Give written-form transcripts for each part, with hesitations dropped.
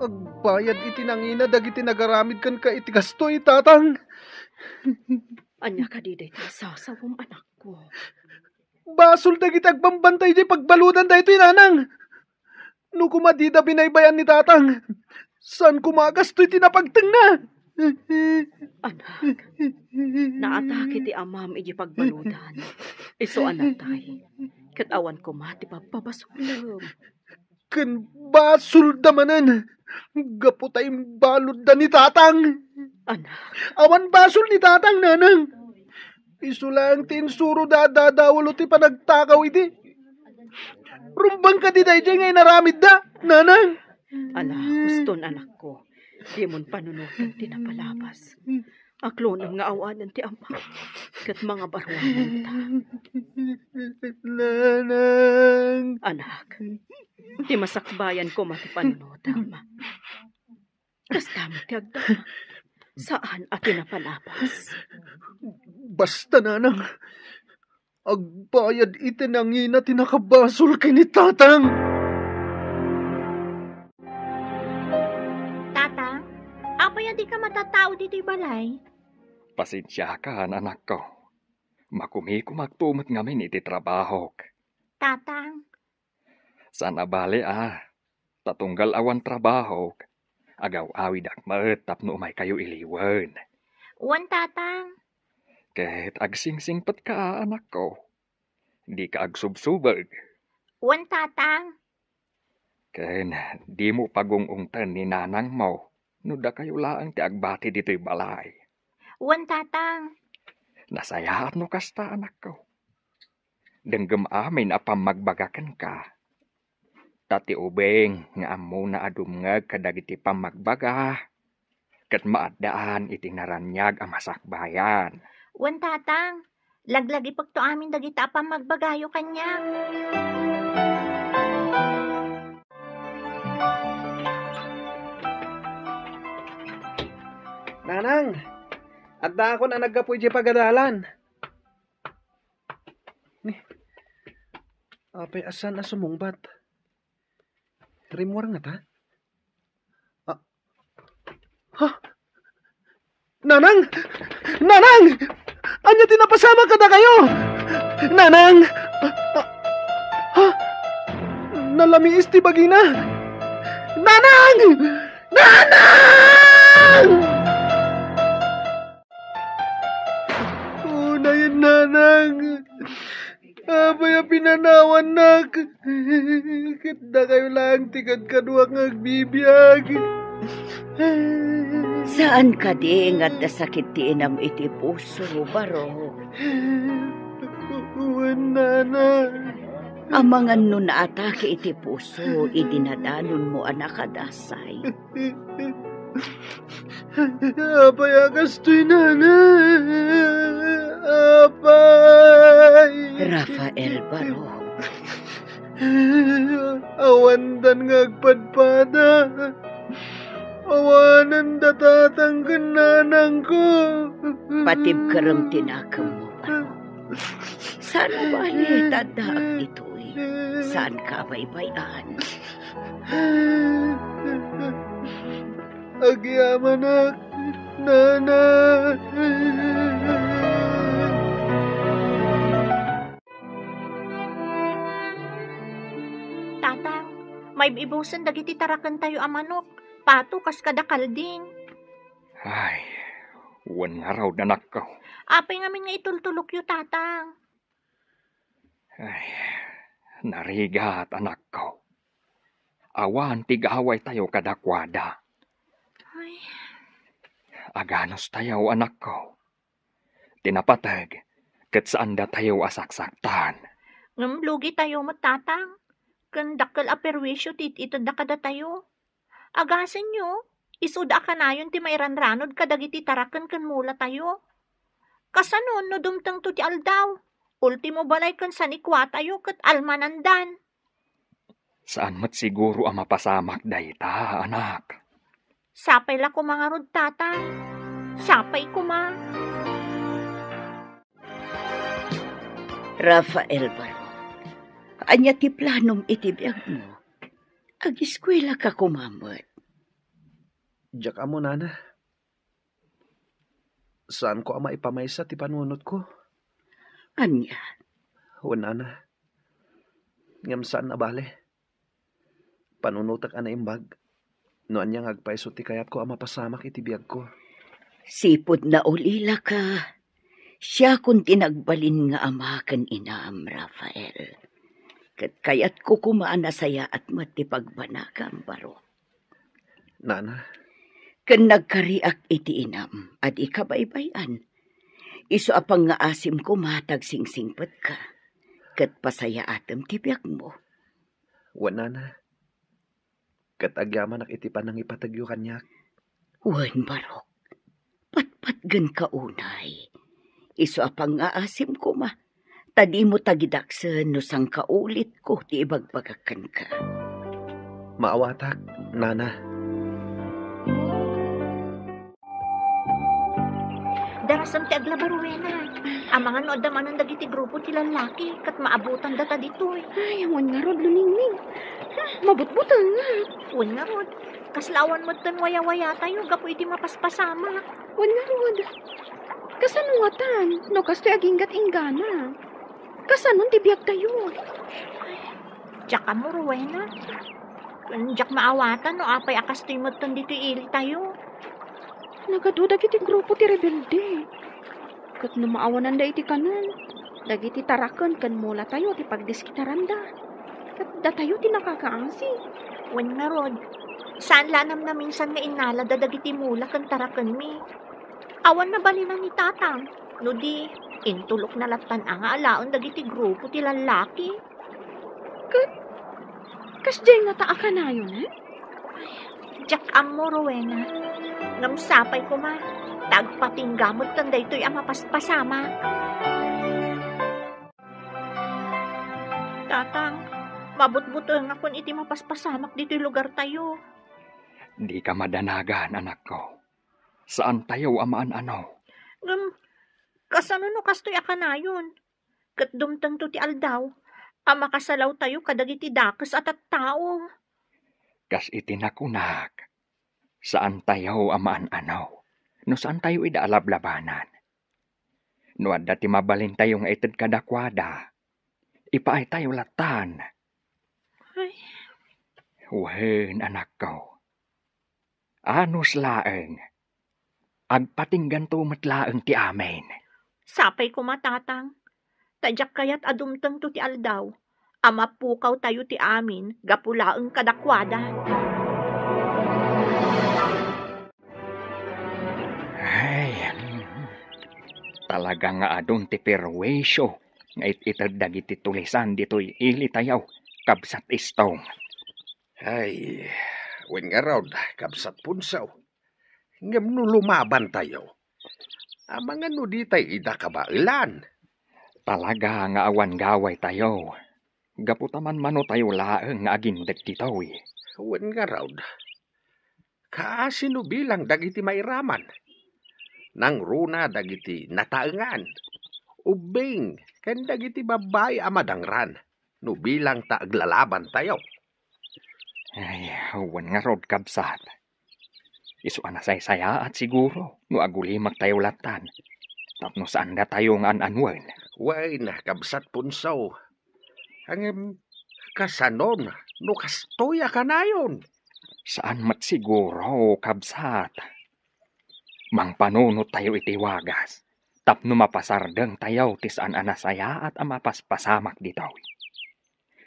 Agbayad iti nangina dagiti nagaramid kan ka iti gastoy, tatang. Anya ka di daytoy sasawom anak ko. Basol dagiti agbambantay di pagbaludan daytoy, nanang. No kumadida binaybayan ni tatang, saan kumagastoy tinapagteng na? Anak, naatake ti amam iji pagbaludan. Iso anatay, katawan ko mati pagpapasulam. Ken basol damanan, gaputay balod da ni tatang. Anak, Awan basol ni tatang, nanang. Iso lang tinsuro dadawalo ti panagtakaw iti. Rumbang ka di dayjay ngay naramid da, nanang. huston anak ko. Di mon panunutan ti napalabas. Aklonam nga awanan ti ama. Kat mga barwanan ta. Nanang. Anak, ti masakbayan ko mati panunutam. Kastamot ti agdama. Saan at napalabas? Basta, nanang. Agbayad iti nangina tinakabasol kay ni tatang. Tatang, apay di ka matatao dito'y balay? Pasensya ka, anak ko. Makumi ko magtumot ngamin iti trabaho. Tatang, Sana bali tatunggal awan trabaho. Agaw awid akmat tapno umay kayo iliwan. uwan tatang. Ket agsingsingpet ka, anak ko. Di ka agsubsubag. Uwan tatang. Ken di mo pagungungtan ni nanang mo. Nuda kayo laang ti agbati dito'y balay. Uwan tatang. Nasayaan no kasta, anak ko. Denggem amin apam magbagakan ka. Tati ubeng nga amo na adumngag kadagiti pamagbaga. Ket maadaan iti naranyag a masakbayan. Uwan tatang. Laglagi pagto amin dagita pa magbagayo kanya. Nanang, adda ako na naggapoy di pagadalan. Ni, apay asan na sumungbat. Rimwar nga ta? Ha? Nanang! Nanang! Anya tinapasama ka na kayo! Nanang! Ha? Nalamiis ti bagina! Nanang! Nanang! Una yun, nanang. Abay pinanawan nak. Kita kayo lang tigad kaduak agbibiyag. Saan ka di ingat na sakit ti inam iti puso, baro? Uwan, nanang. Amangan no naatake iti puso, idinadanon mo anak adasay. Apay agastoy, nanang. Apay. Rafael Baro. Awandan ngagpadpada. Awanan datatanggan nanang ko. Patib karang tinakam mo, Baro. Saan mo bali tadaak dito'y? Saan ka baybayan? Agyaman ak, nanang. Tatang, may ibusan dagiti tarakan tayo a manok. Pato kas kadakal din. Ay, uwan nga raw danak ko. Apay ngamin nga itultulok yu, tatang. Ay, narigat anak ko. Awan tigaway tayo kadakwada. Ay, Aganos tayo, anak ko. Tinapatag, ket saan da tayo asaksaktan. lugi tayo mo, tatang. Kandakal a perwisyo itada kada tayo. Agasan nyo, isuda ka na yun ti mairanranod kadagiti tarakan kan mula tayo. Kasanon no dumtang to ti aldaw. Ultimo balay kan sanikwa tayo kat almanandan. Saan mat siguro ang mapasamak dayta, anak? Sapay la ko mga rod, tatang. Sapay ko ma. Rafael Baro. Anya ti planom iti biyag mo. Agiskwela ka kumamot. Diyak amo, nana. Saan ko ama ipamaysa ti panunot ko? Anya, O, nana. Ngam saan na bale? Panunutak ana imbag. No anyang agpaiso ti kayat ko ama pasamak iti biyag ko. sipod na ulila ka. Siya kung tinagbalin nga ama kan inam, Rafael. Kat kayat ko kumaan na saya at matipagbanagan baro. Nana, Kan nagkariak iti inam, at ikabaybayan. Iso apang nga asim ko matag singsingpet ka. Kat pasaya atem tibiyag mo. wa nana. Katagyaman ak iti panang ipatagyo kanyak. Wan barok, patpatgan ka unay. Iso apang nga asim ko ma. Tadi mo tagidaksen no sang kaulit ko ti ibagbagakan ka. Maawatak, nana. Darasam ti aglabaruena. Amangan no adamanan dagiti grupo ti lalaki kat maabutan data ditoy. Ay, awan nga rod, luningning. Mabutbutan nga. Wen nga rod. Kaslawan mo tan waya-waya tayo gapo iti mapaspasama. Wan nga rod. Kasano nga tan? No kastoy aginggat inggana. Kasanon ti biyak tayo. Tsaka mo, Rowena. Diyak maawatan no apay akastoy mo tan dito ili tayo. Nagadudag iti grupo ti rebelde. Kat no maawanan da iti kanan. Dagiti tarakan kan mula tayo ti pagdiskitaran da. Kat da tayo ti nakakaasi. Wen nga rod. Saan lanam na minsan nga inala dagiti mula kan tarakan mi. Awan na balinan ni tatang. No di, intulok na latan ang alaon dagiti grupo ti lalaki. Kasjay nga taa ka na yun, eh? Diyak amo, Rowena. Ngamsapay ko ma. Tagpatinggamot tan daytoy ang mapaspasama. Tatang, mabutbuto nga kun iti mapaspasamak dito'y lugar tayo. Di ka madanagan, anak ko. Saan tayo amaan ano? Kasano no kastoy akanayon? Kat dumtang to ti aldaw. Ang makasalaw tayo kadagiti dakes at tao. Kas itinakunak. Saan tayo amaan ano? No saan tayo idaalablabanan? No adda ti mabalin tayo nga ited kadakwada. Ipaay tayo latan. Ay, Wen, anak ko. Anos laeng. Agpatinggan to matlaeng ti amen. sapay ko matatang. Tadyak kayat adumtang to ti aldaw. Amapukaw tayo ti amin, gapulaeng kadakwada. Ay, talaga nga adun ti perwisyo. Nga ititad dagiti tulisan dito'y ili tayaw. Kabsat istong. Ay, wen nga raw, kabsat punsaw. Ngam no lumaban tayo. Amangan no di tayo ida kabailan. Talaga nga awan gaway tayo. Gaputaman mano tayo laeng nga agindag dito'y. Wen nga raw, kaasino bilang dagiti mairaman. Nang runa dagiti nataengan. Ubing, kan dagiti babay amadangran. No bilang taaglalaban tayo. Ay, awan nga rod kabsat. Isu anasay-saya at siguro. No agulimak tayo latan. Tapno saan na tayo nga ananwan. Way na kabsat punsaw. Ang kasanon, no kastoya ka na yun. Saan mat siguro, kabsat? Mang panunot tayo iti wagas. Tapno mapasardeng tayo ti saan anasaya at amapaspasamak ditaw.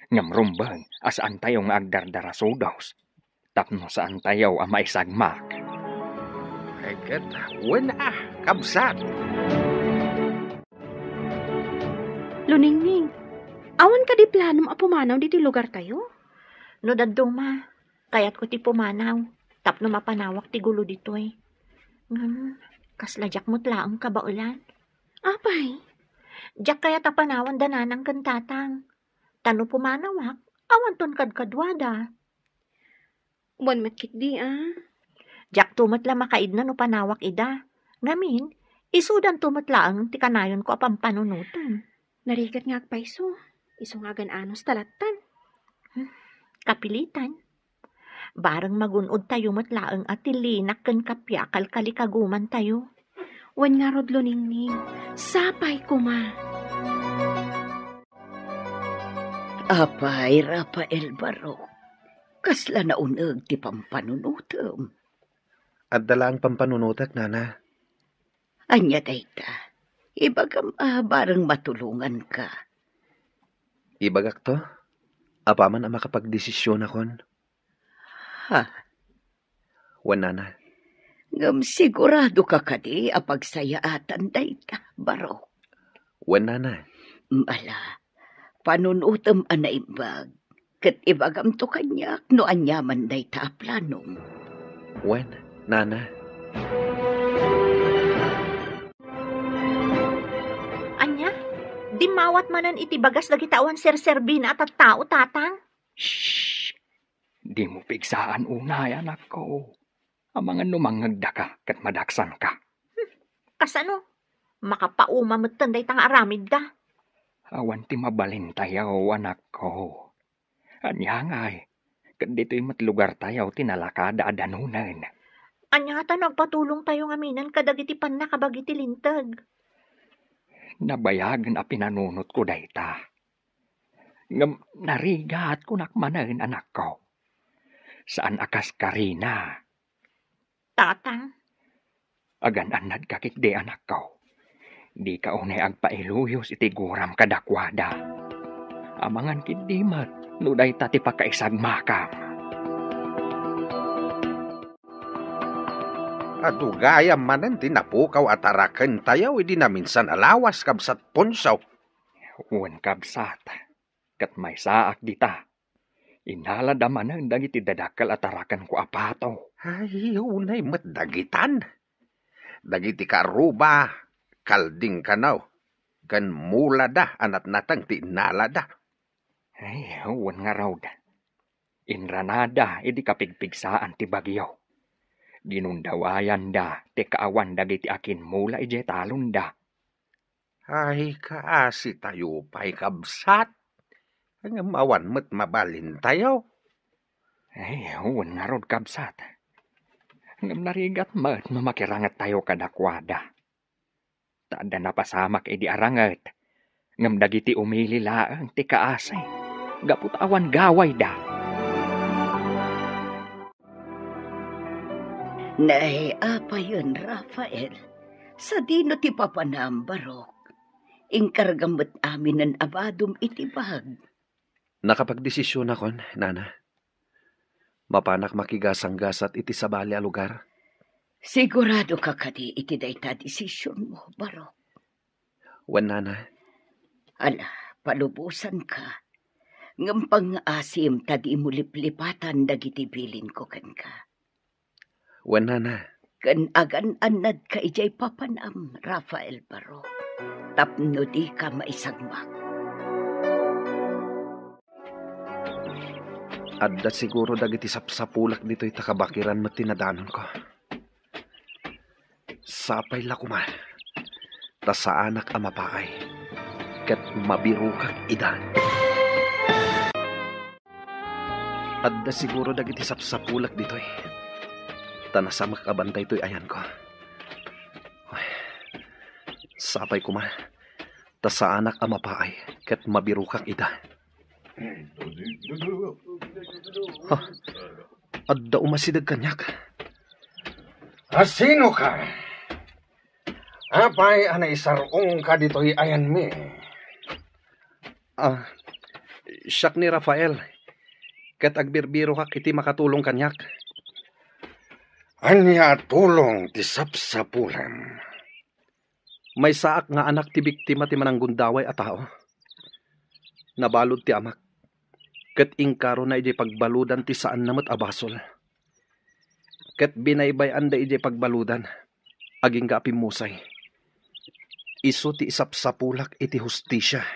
Ngamrumbang asaan tayo nga agdardarasudaws. Tapno saan tayo amaisagmak. Ay kat, wen kabsat. Luningning, awan ka di plano apumanaw diti lugar tayo? No daduma, kayat ko ti pumanaw. Tapno mapanawak ti gulo ditoy. Kasladyak mo't laang kabaulan. Apay, Diyak kaya tapanawan dananang kantatang. Tano pumanawak, awan ton kadkadwada. buwan matkit di Diyak tumat la makaid na no panawak ida. Ngamin, isudan tumat laang ti kanayon ko apang panunutan. Narigat nga agpaiso. Iso nga gananos talatan. Kapilitan. Barang magunod tayo matlaang at tilinak ken kapyakal kalikaguman tayo. Wan nga rodlo ningning. Sapay kuma. Apay, Rafael Barok. Kasla na uneg ti pampanunutom. At dala ang pampanunutak, nana. Anya dayta. Ibagam barang matulungan ka. Ibagak to. Apaman ang makapagdesisyon akon. Ha? Wan, nana. Ngam sigurado ka kadi apagsayaatan dayta, Barok. Wan, nana. Mala, panunutom anaimbag. Kat ibagam to kanyak no anyaman dayta planong. Wan, nana. Anya, di mawat manan iti bagas dagitawan serserbina at tao tatang. Shh! Di mo pigsaan unay, anak ko. Ang mga numangagda ka kat madaksan ka. Kasano? Makapauma matanday tang aramid da. Awan ti mabalin tayaw, anak ko. Anyangay, kat dito'y matlugar tayaw tinalakada adanunan. Anya ta nagpatulong tayo ngaminan kadagiti pan nakabagiti lintag. Nabayagan a pinanunot ko dayta. Ngam narigat ko nakmanan, anak ko. Saan akas karina? Tatang, Agan anad kakit de, anak ko. Di ka unay agpailuyos iti guram kadakwada. Amangan kidimat, no dayta ti pakaisagmakam. Adugayam manan tinapukaw at araken tayaw, idi na minsan alawas kabsat ponsaw. Uwan kabsat, kat may saak dita. Inalada manan dagiti dadakal at arakan ko apato. Ay, unay mat dagitan. Dagiti karuba, kalding kanaw. Kan mula da, anat natang ti inalada. Ay, uwan nga raw da. Inranada, idi kapigpigsaan ti bagyo. Ginundawayan da, ti kaawan dagiti akin mula ije talon da. Ay, kaasi tayo pa'y kabsat. Ang mawan mo't mabalin tayo. Ay, uwan nga raw kabsat. Ngam narigat mat mamakirangat tayo kadakwada. Taada na pasamak edi arangat. Ngam dagiti umili laang ti kaasay. Gaput awan gaway da. Nay, apa yun, Rafael? Sa dino ti papanam, Barok. Ingkargamot amin ng abadom itibag. Nakapagdesisyon akon, nana. Mapanak makigasang-gasat iti sabali a lugar. Sigurado ka kadi iti dayta desisyon mo, Barok. Wan, nana. Ala, palubusan ka. Ngam pang-asim tadi mo liplipatan dagiti bilin ko kan ka. Wan, nana. Kan agan anad ka ijay papanam, Rafael Barok. Tapno di ka maisagmak. Adda siguro dagiti sapsapulak dito'y takabakiran mat tinadanon ko. Sapay la kuma. Ta sa anak amapaay. Kat mabiru kag idan. Adda siguro dagiti sapsapulak dito'y. Ta nasamak abantay to'y ayan ko. Uy, sapay kuma. Ta sa anak amapaay. Kat mabiru kag idan. Adda umasidag kanyak. Sino ka? Apay anay sarong ka dito'y ayan mi. Siyak ni Rafael. Kat agbirbiro kak iti makatulong kanyak. Anya tulong ti sapsapulan. May saak nga anak ti biktima ti mananggundaway a tao. Nabalod ti amak. Kat ingkaro na iti pagbaludan ti saan namot abasol. Kat binaybayan da iti pagbaludan. Aging gapi musay. Isu ti isapsapulak iti hustisya.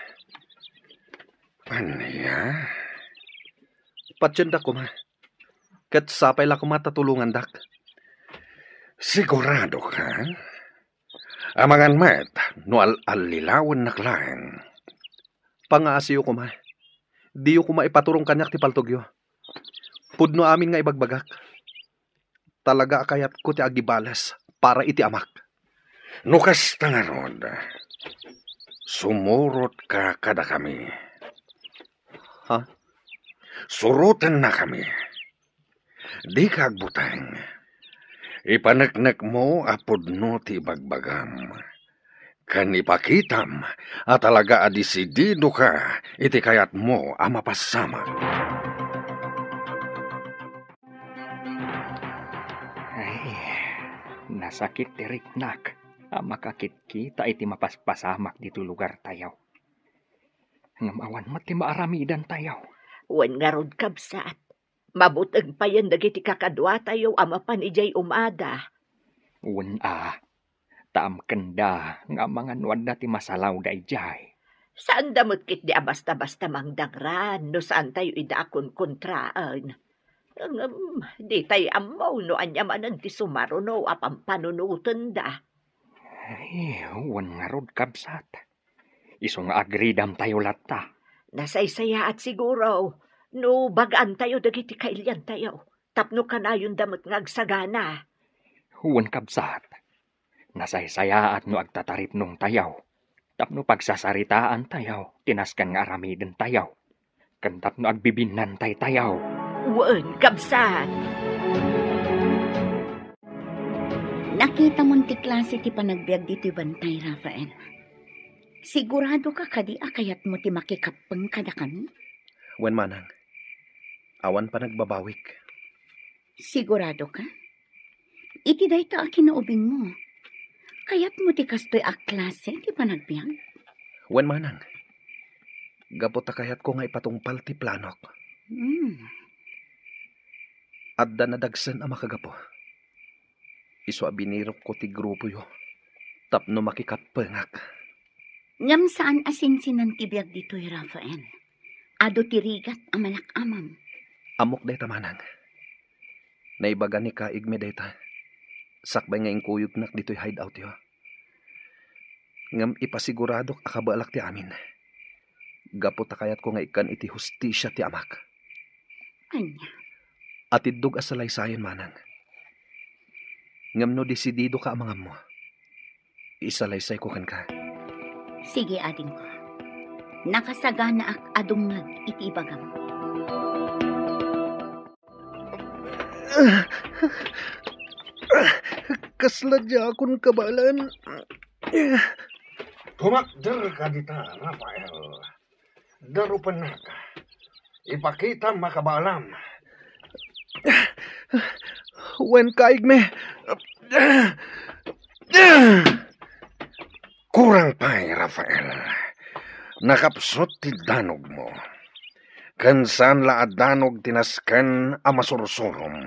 Anya? Patsenda ko ma. Kat sapay la ko matatulungan dak. Sigurado ka? Amangan mat, no al-alilawan naklaan. Pangaasiyo ko ma. Diyo ko maipaturong kanyak ti paltogyo. Pudno amin nga ibagbagak. Talaga kayat ko ti agibalas para iti amak. Nukas tangarod, sumurot ka kada kami. Ha? Surutan na kami. Di ka agbutang. Ipanaknak mo apod no ti bagbagam. Kan ipakitam at talaga adisidido ka iti kayat mo ang mapasama. Ay, nasakit ti riknak. Makakit kita iti mapaspasamak dito lugar tayaw. Ngamawan mo ti maaramidan tayaw. Wen nga rod kabsat. Mabutag pa yan dagiti kakadwa tayo ama panijay umada. Wen taam kenda nga mga nuad na ti masalaw da ijay. Saan damot kit di basta-basta mangdangran no saan tayo idakon kontraan. Di tayo amaw no anyamanan ti sumaro no apang panunutan da. Ay, wen nga rod kabsat. Iso nga agridam tayo lata. Nasaysaya at siguro. No bagaan tayo dagiti kailyan tayo. Tapno kanayon damot nga agsagana. Wen kabsat. Nasaysaya at no agtatarip nung tayaw. Tapno pagsasaritaan tayaw. Tinaskan nga aramiden tayaw. Kantap no agbibinan tayaw. Wen kabsat. Nakita mong ti klase ti panagbiag dito bantay, Rafael. Sigurado ka kadi akayat mo ti makikapeng kada kami? Wen manang. Awan pa nagbabawik. Sigurado ka? Iti dayta a kinaubing mo. Kayat mo ti kastoy a klase ti panagbiag? Wen manang. Gapot ta kayat ko nga ipatungpal ti planok. Adda nadagsen ang makagapo. Iso abinirok ko ti grupo yo. Tapno makikapengak. Ngam saan asinsinan ti biag dito'y Rafael? Ado ti rigat ang malakamam. Amok dayta manang. Naibaga ni kaigme dayta. Sakbay nga ingkuyog nak dito'y hideout yo. Ngam ipasigurado akabalak ti amin. Gapot ta kayat ko nga ikan iti hustisya ti amak. Anya? At idug asalaysayan manang. Ngam no desidido ka amangam mo. Isalaysay ko kan ka. Sige, ading ko. Nakasagana ak adungag iti ibagam. Kasladya akong kabalan. Tumakder ka dita, Rafael. Darupan na ka. Ipakita makabalam. Wen kaigme. Kurang pa'y, Rafael. Nakapsot ti danog mo. Kansan la danog tinaskan a masursurom.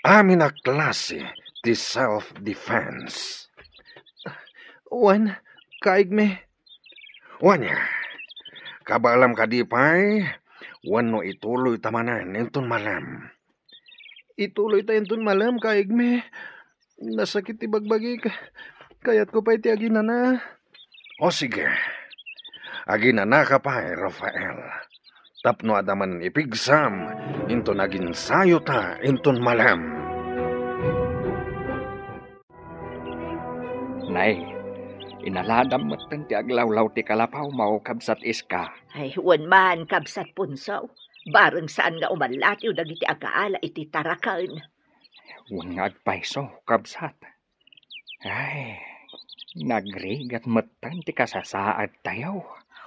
Amin a klase ti self-defense. Wen kaigme. Wanya, kabalam ka di pa'y, wano ituloy tamanan entun malam. Ituloy tayo tun malam kaigme. Nasakit ti bagbagi ka. Kayat ko pa iti agina na. O sige, agina na ka pa'y, Rafael. Tapno adaman ipigsam, into naging sayo ta entun malam. Nay, inaladam mo ti aglawlaw ti kalapaw mao kabsat iska. Ay, wen man kabsat punsaw. Bareng saan nga umalatiw dagiti agaala iti tarakan. Wen nga agpaiso kabsat. Ay, nagrigat metan ti kasasaad tayaw.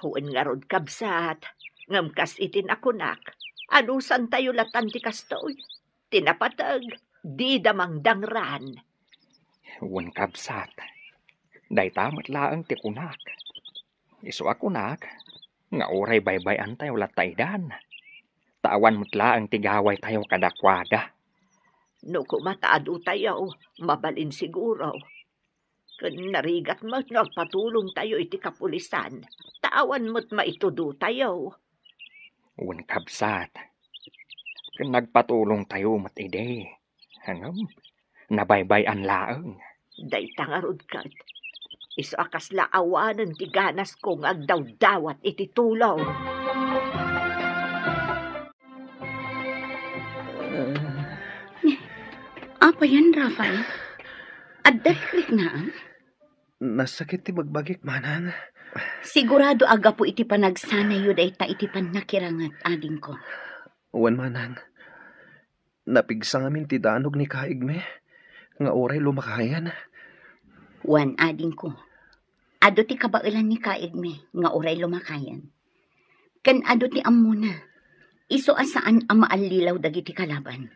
Wen nga rod kabsat. Ngam kas itin akunak. Anusan tayo latan ti kastoy. Tinapatag. Di damang dangran. Wen kabsat. Day tamat laang ti kunak. Isu akunak. Nga oray baybayan tayo lataydan. Tawan mo't laang ti gaway tayo kadakwada. No kumataado tayo. Mabalin siguro. Kun narigat mo't nagpatulong tayo iti kapulisan. Tawan mo't maitudo tayo. Wen kabsat. Kun nagpatulong tayo mat ide. Hangam, nabaybayan laang. Day tangarod kat. Iso akas laawanan ti ganas kong agdaw-dawat iti tulaw. pa yan, Rafael? At dahil na, Nasakit ti bagbagik manang. sigurado aga po iti panagsana yun ay ta iti panakirangat, ading ko. Uwan manang. Napigsa ngamin ti danog ni kaigme. Nga oray lumakayan. Wan, ading ko. Ado ti kabailan ni kaigme, nga oray lumakayan. Kan ado ti amuna. Iso asaan ang maalilaw dagiti kalaban.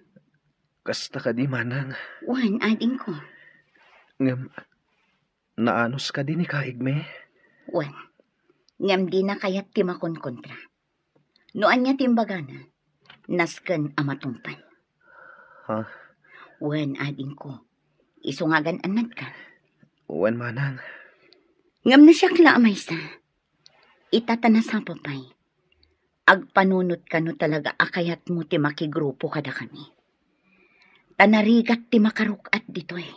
Kasta ka di manang. Wan, ading ko. Ngam, naanos ka din ni kaigme. Wan, ngam di na kayat ti makonkontra. Noan niya timbagana, nasken amatungpan. Ha? Wan, ading ko. Isungagan anad ka. Uwan manang. Ngam na siya kla amaysa. Itatana sa papay. Agpanunot ka no talaga akayat mo ti makigrupo kada kami. Tanarigat ti makarukat dito eh.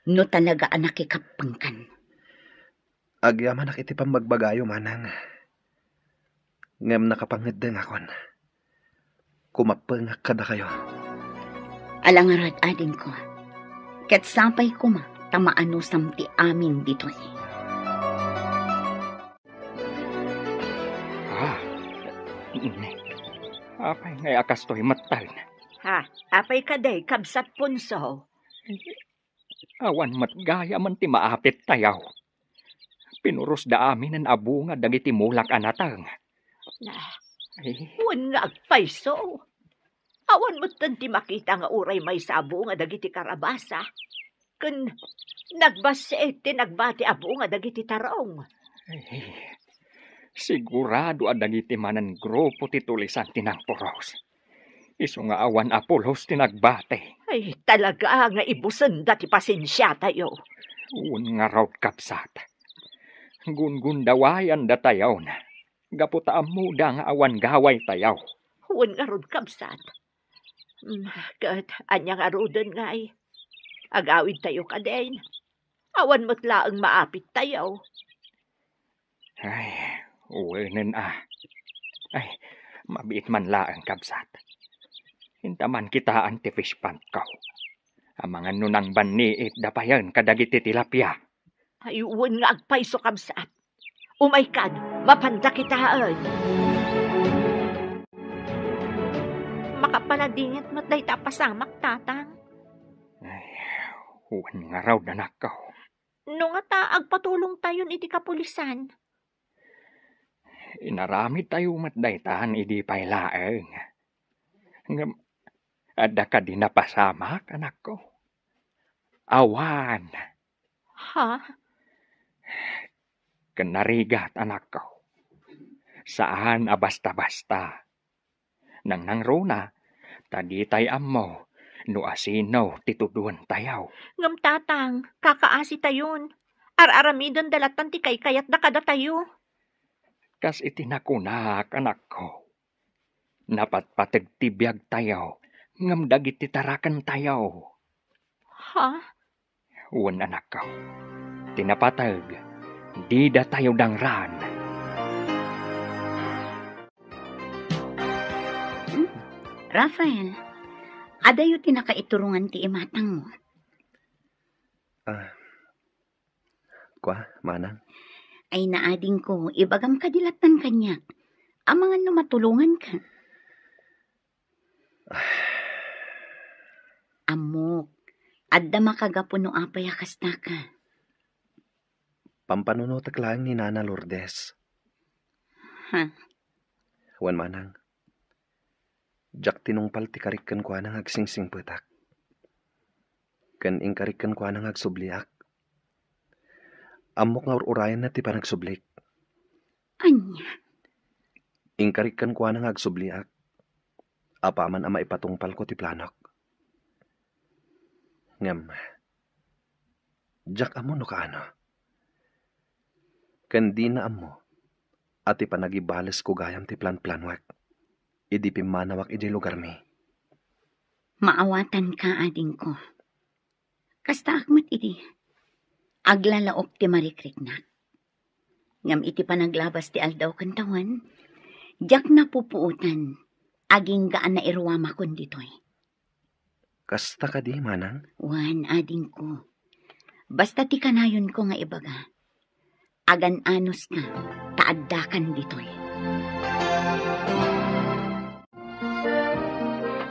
No talaga anakikapangkan. Agyaman nak iti pamagbagayo manang. Ngam nakapangedeng akon. Kumapeng kada kayo. Alangarad ading ko. Ket sapay kuma tamaano samti amin dito eh. Apay ngay akas to'y matal na. Ha, apay kaday, kabsat punso. Awan matgaya man ti maapit tayaw. Pinuros da amin ang abo nga dagiti mulak anatang. Wan nga agpayso. Awan mo ti makita nga uray may sabo nga dagiti karabasa. Kun nagbase ti nagbati abo nga dagiti tarong. Sigurado dagiti manan grupo ti tulisan tinangporos. Isu nga awan apulos tinagbate. Ay, talaga nga ibusan dati pasensya tayo. Un nga raw kapsat. Gun dawayan da tayaw na. Gaputa amuda nga awan gaway tayaw. Wan nga rod kapsat. Kat anyang arudan nga ay. Agawid tayo kaden. Awan mo't laang maapit tayo. Ay, uwenen Ay, mabiit man laang kapsat. Hintaman kita anti-fish pant ko. Ang mga nunang baniit dapayan kadagiti tilapia. Ayuwan nga agpayso kabsat. Umaykan, mapanda kitaan. Makapaladingit mo't day tapasamak tatang. Ay, uwan nga raw danak ko. No nga ta, agpatulong tayon iti kapulisan. Inaramid tayo matdaytahan idi pailaeng. Ngam, ada ka di napasamak, anak ko. Awan. Ha? Kanarigat, anak ko. Saan basta-basta. Nang runa, tadi tay ammo, no asino tituduan tayaw. Ngam tatang, kakaasi tayon. Ar-aramidon dalatan ti kayat na kada tayo. Kas itinakunak, anak ko. Napatpatag tibiyag tayaw, ngam dagiti tarakan tayaw. Ha? Uwan, anak ko. Tinapatag, di da tayo dangran. Rafael, adayo tinakaiturungan ti imatang mo. Kwa, manang. Ay naading ko, ibagam kadilatan kanya. Amangan no matulungan ka. Amok, adda makagapo no apay akasta ka. Pampanunotak lang ni Nana Lourdes. Ha? Wan manang. Jak tinungpal ti karikan ko anang agsingsing petak. Kan ingkarikan ko anang agsubliak. Amok nga urayan na ti panagsublik. Anya? Ingkarikan ko anang agsubliak. Apaman ama ipatungpal ko ti planok. Ngam. Jak amo no kaano. Kan di na amo. At ipanagibales ko gayam ti plan-planwak. Idi pimanawak iti lugar mi. Maawatan ka, ading ko. Kasta akmat idi. Aglalaok ti marikriknak. Ngam iti panaglabas ti aldaw kantawan. Jak na pupuutan. Aging gaan na irwama kon ditoy. Kasta ka di, manang. Wan, ading ko. Basta ti kanayon ko nga ibaga. Agan-anos ka, taaddakan ditoy.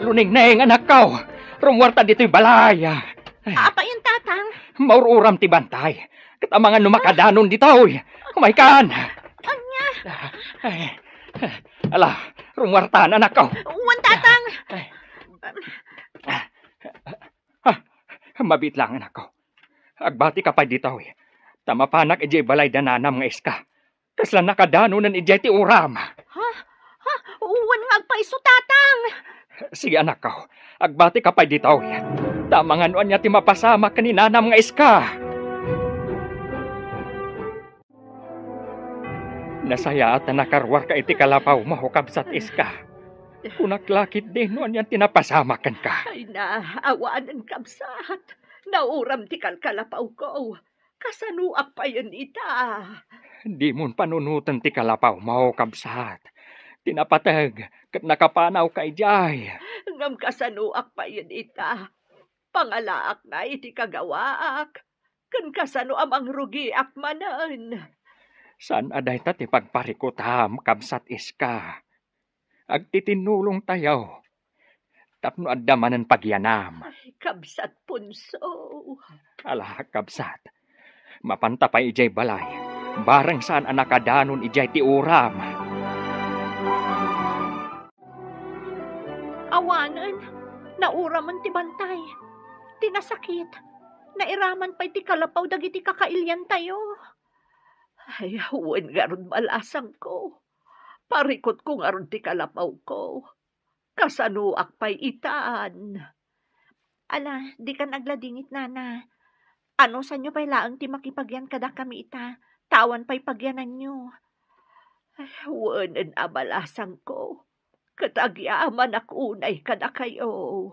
Luning neng anak ko. Rumwarta dito'y balaya. Apa yung tatang? Maururam ti bantay. Kat ang mga numakadanon dito'y. Kumaykan. Anya? Ay, ala, rumwarta anak ko. Wan tatang! Mabit lang anak ko. Agbati ka pa dito'y. Tamapanak ijay balay dananam nga iska. Kasla nakadanon ng ijay ti uram. Wan nga agpaiso tatang! Sige anak ko, agbati ka pa dito'y. Tama nga noon niya ti mapasama ka ni nanam nga iska. Nasaya at nakarwar ka iti kalapaw mahukab sa iska. Kunaklakit din noon yan tinapasamakan ka. Ay na, awaan kabsat. Nauram ti kalkalapaw ko. Kasanuak pa yun ita. Di mon panunutan ti kalapaw mahukab sa tinapatag kat nakapanaw ka ijay. Ngam kasanuak pa yun ita. Pangalaak na iti kagawaak. Kan kasano amang rugiak manan. San aday ta ti pagparikutam kabsat iska. Agtitinulong tayo. Tapno addamanan pagyanam. Ay, kabsat punso. Ala kabsat. Mapanta pa ijay balay. Barang saan anakadanon ijay ti uram. Awanan, nauraman ti bantay. Tinasakit. Nairaman pa iti kalapaw dagiti kakailyan tayo. Ay, huwin nga ron malasang ko. Parikot ko nga ron ti kalapaw ko. Kasanuak pa'y itaan. Ala, di ka nagladingit nana. Ano sa nyo pa'y laang ti makipagyan kada kami ita. Tawan pa'y pagyanan nyo. Ay, huwin abalasang ko. Katagyaman ako unay kada kayo.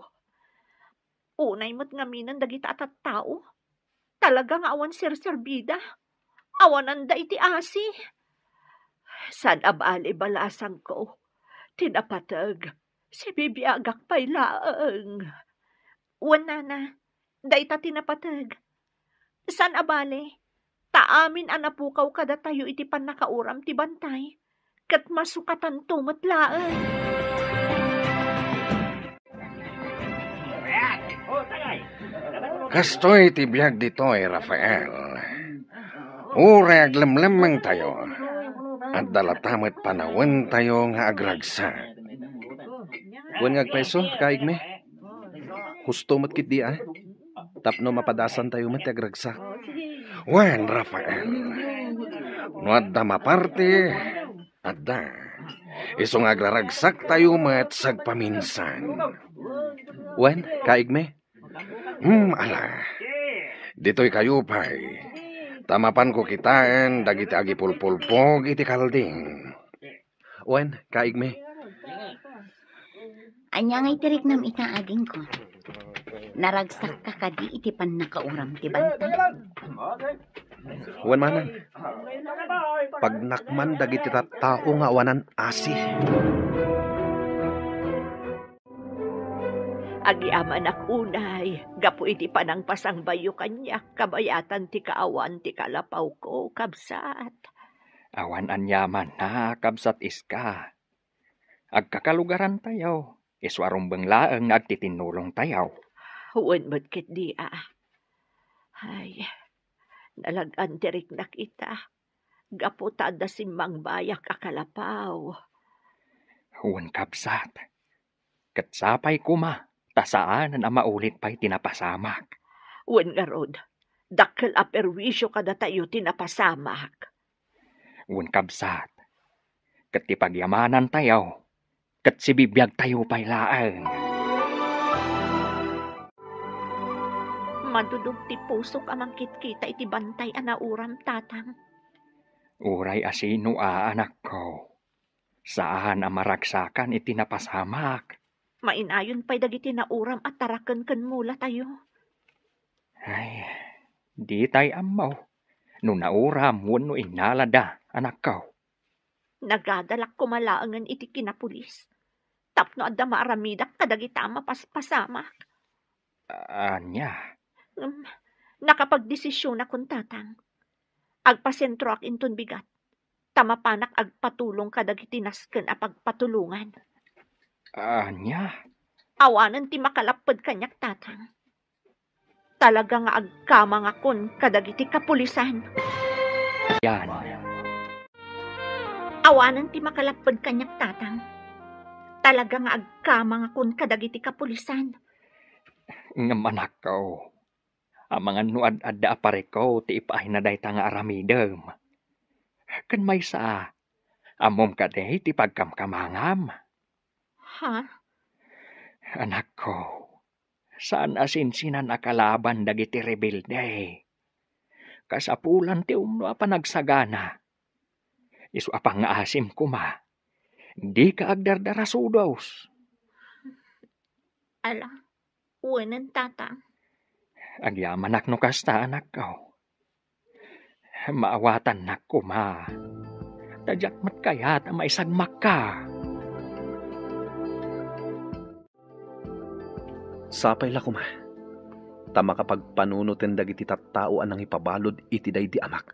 Unay mo't ngaminan dagita at tao. Talagang awan sir-serbida. Awanan da iti asi. San abali balasang ko. Tinapatag. Si bibiyagak pa'y laang. Wan nana, da ita tinapatag. San abali? Taamin anapukaw kada tayo iti panakauram ti bantay. Kat masukatan tumot laang. Kastoy ti biyag dito'y, Rafael. Urag lemlemeng tayo. At dalatamet panawen tayo nga agragsa. Wan nga agpaiso, kaigme. Husto mat kit di ah. Tapno mapadasan tayo mat agragsak. Wan, Rafael. No adda maparte, adda. Isong agraragsak tayo mat sagpaminsan. Wan, kaigme. Ala. Dito'y kayo pa'y. Tamapan ko kitaan, dagiti agi pulpulpog, iti kalding. Wan, kaigme. Anya ngay tirik nam ita ading ko. Naragsak ka kadi iti pan nakauram ti bantay. Wan manang. Pag nakman dagiti tattao nga awanan asi. Agyaman ak unay. Gapu iti panang pasangbayo kanyak. Kabayatan ti kaawan ti kalapaw ko. Kabsat. Awan anyaman na kabsat iska. Agkakalugaran tayo. Iswarong benglaeng agtitinulong tayo. Huwin mo't kit di ah. Ay, nalagan tirik na kita. Gapu tada simbang bayak akalapaw. Huwag kabsat. Katsapay kuma. Tasaan ang maulit pa'y tinapasamak. Huwin nga rod. Dakkel aperwisyo kada tayo tinapasamak. Huwag kabsat. Katipagyamanan tayo. Kat sibibiyag tayo pa'y laang. Madudog ti pusok amang kitkita iti bantay anauram tatang. Uray asino anak ko. Saan ang maragsakan iti napasamak? Mainayon pa'y dagiti nauram at taraken ken mula tayo. Ay, di tay amaw. No nauram wano inalada anak ko. Nagadalak kumalaangan iti kinapulis. Tapno adda maaramidak kadagita mapaspasamak. Anya, Nakapagdesisyon akong tatang. Agpasentro ak inton bigat. Tamapanak agpatulong kadagiti nasken a pagpatulungan. anya, Awanan ti makalapad kanyak tatang. Talaga nga agkamang akon kadagiti kapulisan. yan. Awanan ti makalapad kanyak tatang. Talaga nga agkamang akon kadagiti kapulisan. Ngam anak ko. Ang mga nuad-adda apare ko, ti ipaay na day ta nga aramidem. Kan may sa, amom ka day, ti pagkamkamangam. Ha? Anak ko, saan asinsinan akalaban dagiti rebelde? Kasapulan ti umno a panagsagana. Isu apang nga asim kuma. Di ka agdardarasudos. Ala, uwanan tatang. Agyaman ak no kasta anak ko. Maawatan nak kuma. Tadyak mat kayat ang maisagmak ka. Sapay la kuma. Tama kapag panunutin dagiti tattao anang ipabalod iti day di amak.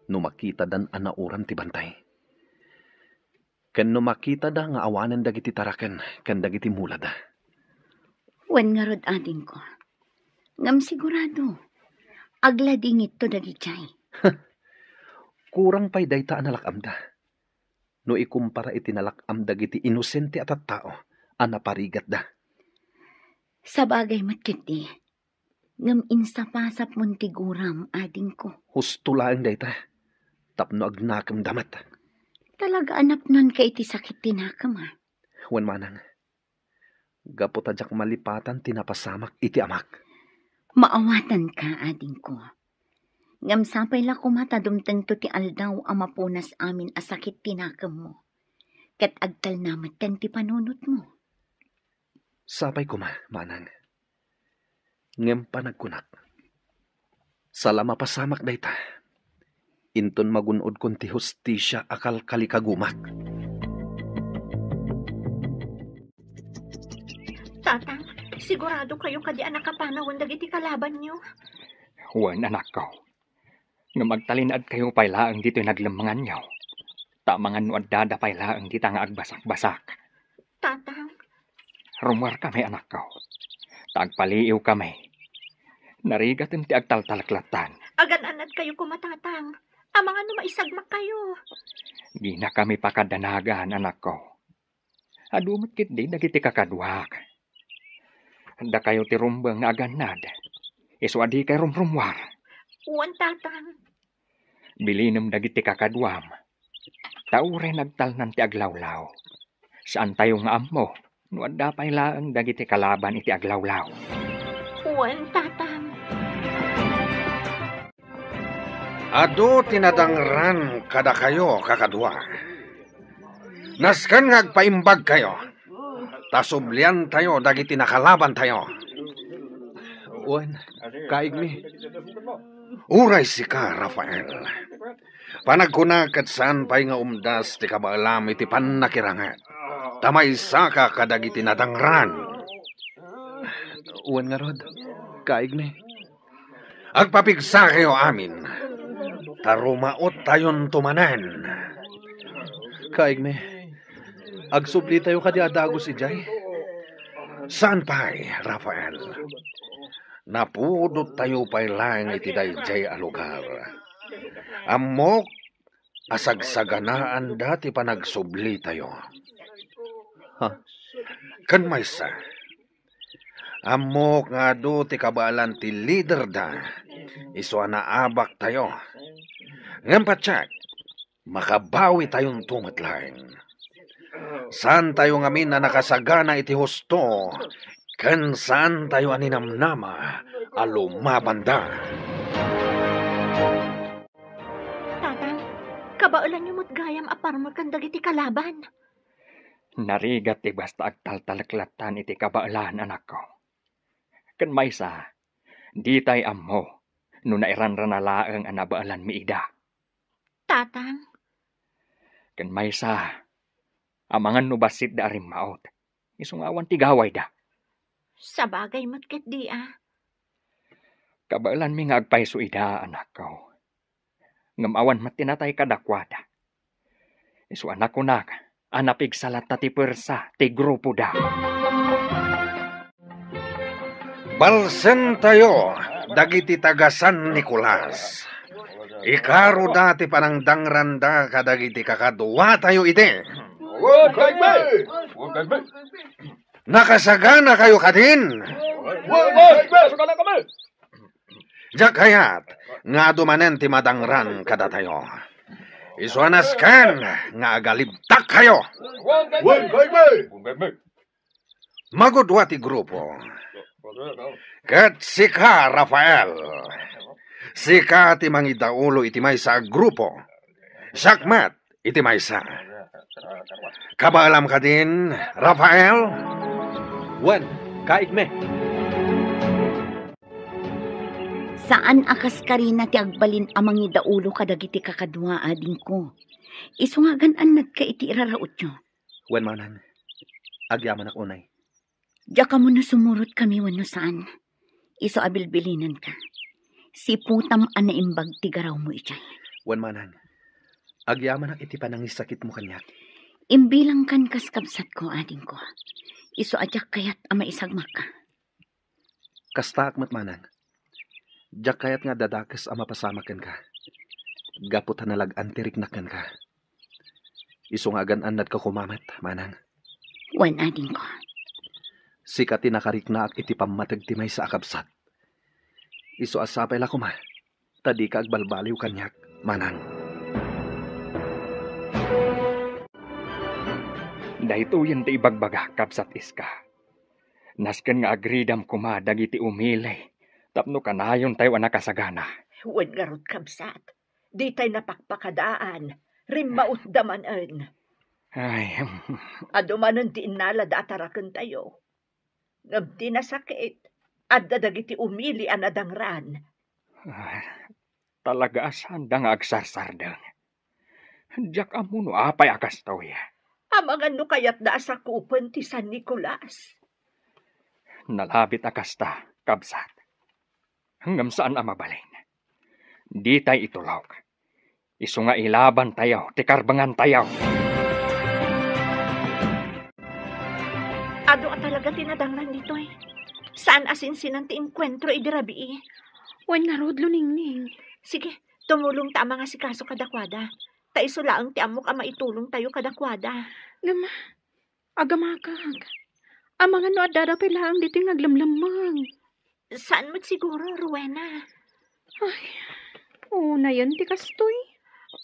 No makita dan anauran ti bantay. Ken no makita da nga awanan dagiti taraken ken dagiti mulada. Wen nga rod ading ko. Ngam sigurado. Agladingit to dagichay. Kurang pay dayta analakam da. No ikumpara iti nalakam dagiti inosente at tattao anaparigat da. Sa bagay matkiti. Ngam insapasap mon tiguram ading ko. Husto laeng dayta. Tapno agnakam damat. Talaga anap nun ka iti sakit tinakam ha. Wen manang. Gapo tadyak malipatan tinapasamak iti amak. Maawatan ka ading ko. Ngam sapay la kumata dumteng to ti aldaw ang mapunas amin a sakit tinakam mo. Kat agtal namat kan ti panunot mo. Sapay kuma, manang. Ngem panagkunak. Sala mapasamak dayta. Inton magunod kon ti hustisya akal kalikagumak. Tatang, sigurado kayo kadi anak kapanawan dagiti kalaban nyo. Wan anak ko. Nga magtalinad kayo pailaang dito'y naglemangan nyo. Tamangan no adada pailaang dita nga agbasak-basak. Tatang, Rumwar kami anak ko. Tagpaliiw kami. Narigatin ti agtaltalaklatan. agan-anad kayo kumatatang. Amang ano maisagmak kayo. Di na kami pakadanagan anak ko. Adumot kit di dagiti kakadwak. Handa kayo ti rumbang nga aganad. Iswadi kay rumrumwar. Uwan tatang. Bilinam dagiti kakadwam. Taure nagtalnan ti aglawlaw. Saan tayo nga ammo? No adda pailaang dagiti kalaban iti aglawlaw. Uwan tatang. Ado tinadangran kada kayo kakadwa. Naskan ngagpaimbag kayo. Tasublian tayo dagiti nakalaban tayo. Wen, kaig mi. Uray si ka, Rafael. Panagkuna kat saan pa'y nga umdas ti kabaalam iti panakirangat. Tamay sa ka kadagiti nadangran. Wen nga rod, kaig mi. Agpapigsa kayo amin. Tarumaot tayon tumanan. Kaig mi. Agsubli tayo kadi adagos ijay. Saan pa'y, Rafael? Napudot tayo pa'y lang iti dayjay a lugar. Amok, asagsaganaan dati pa nagsubli tayo. Ha? Kan maysa. Amok nga do ti kabalan ti leader da. Iso naabak tayo. Ngam patsak, makabawi tayong tumatlaing. Saan tayo ngamin na nakasagana iti husto, kan saan tayo aninamnama alumabanda. Tatang, kabaulan nyo mo't gayam aparma kan dagiti kalaban. Narigat ti basta agtaltalaklatan iti kabaalan anak ko. Kan maysa, di tay ammo, no nairanranalaang anabaalan mi ida. Tatang, Kan maysa, amangan no basit da arim maot. Isungawan ti gaway da. Sa bagay mo't ket di Kabailan mi nga agpayso ida, anak ko. Ngamawan matinatay kadakwada. Isu anak ko na, anapig salat na ti pwersa, ti grupo da. Balsen tayo, dagiti taga San Nicolas. Ikaro dati panang randa kadagiti kakadwa tayo ite. Nakasagana kayo kadin. Jak kayat, nga dumanen ti madangran kada tayo. Isuanas kan, nga agalibtak kayo. Magudwa ti grupo. Kat sika, Rafael. Sika ti mangidaulo iti maysa grupo. Sakmat iti maysa. Kabaalam ka din, Rafael? Wen, kaigme. Saan akas karina ti agbalin amang idaulo kadagiti kakadwa ading ko. Isungagan anad ka iti iraraot nyo. Wen manan, agyaman ak unay. Diya ka mo na sumurot kami wano saan. Iso abilbilinan ka. Si putam anaimbag ti garaw mo ichay. Wen manan, agyaman ak iti panangisakit mo kanyak. Imbilang kan kaskabsat ko ading ko. Iso adyak kayat ama isagmak ka. Kasta akmat manan. Jak kayat nga dadakes ama pasamaken ka. Gapot hanalag antiriknakan ka. Isungagan anad ka kumamat, manang. Wan ading ko. Sikati nakarikna ak iti pamatag ti may sa akabsat. Isu asapay la kuma. Tadi ka agbalbaliw kanyak, manang. Dahito yan ti ibagbaga, kapsat iska. Nasken nga agridam kuma dagiti umilay. Tapno kanayon tayo nakasagana. Wen garot kabsat. Di tayo napakpakadaan. Rimmaut damanan. Ay, Adumanan ti inala da atarakan tayo. Ngam ti nasakit. At dadagiti umili anadangran. talaga asanda nga agsarsardang. Diyak amuno apay akas tao ya. Amangan no kayat da asakupan ti San Nicolas. Nalabit akas ta, kabsat. Hanggang saan amabalin. Di tayo itulog. Isu nga ilaban tayo, tikarbangan tayo. Ado at talaga tinadangran dito eh. Saan asinsinan ti enkwentro idirabi eh. Wen nga rodlo ningning. Sige, tumulong ta mga sikaso kadakwada. Ta isulaang ti amok ama itulong tayo kadakwada. Gama, agamakag. Amangan no adada lang dito yung aglamlamang. Saan mo't siguro, Rowena? Ay, na yan ti kastoy.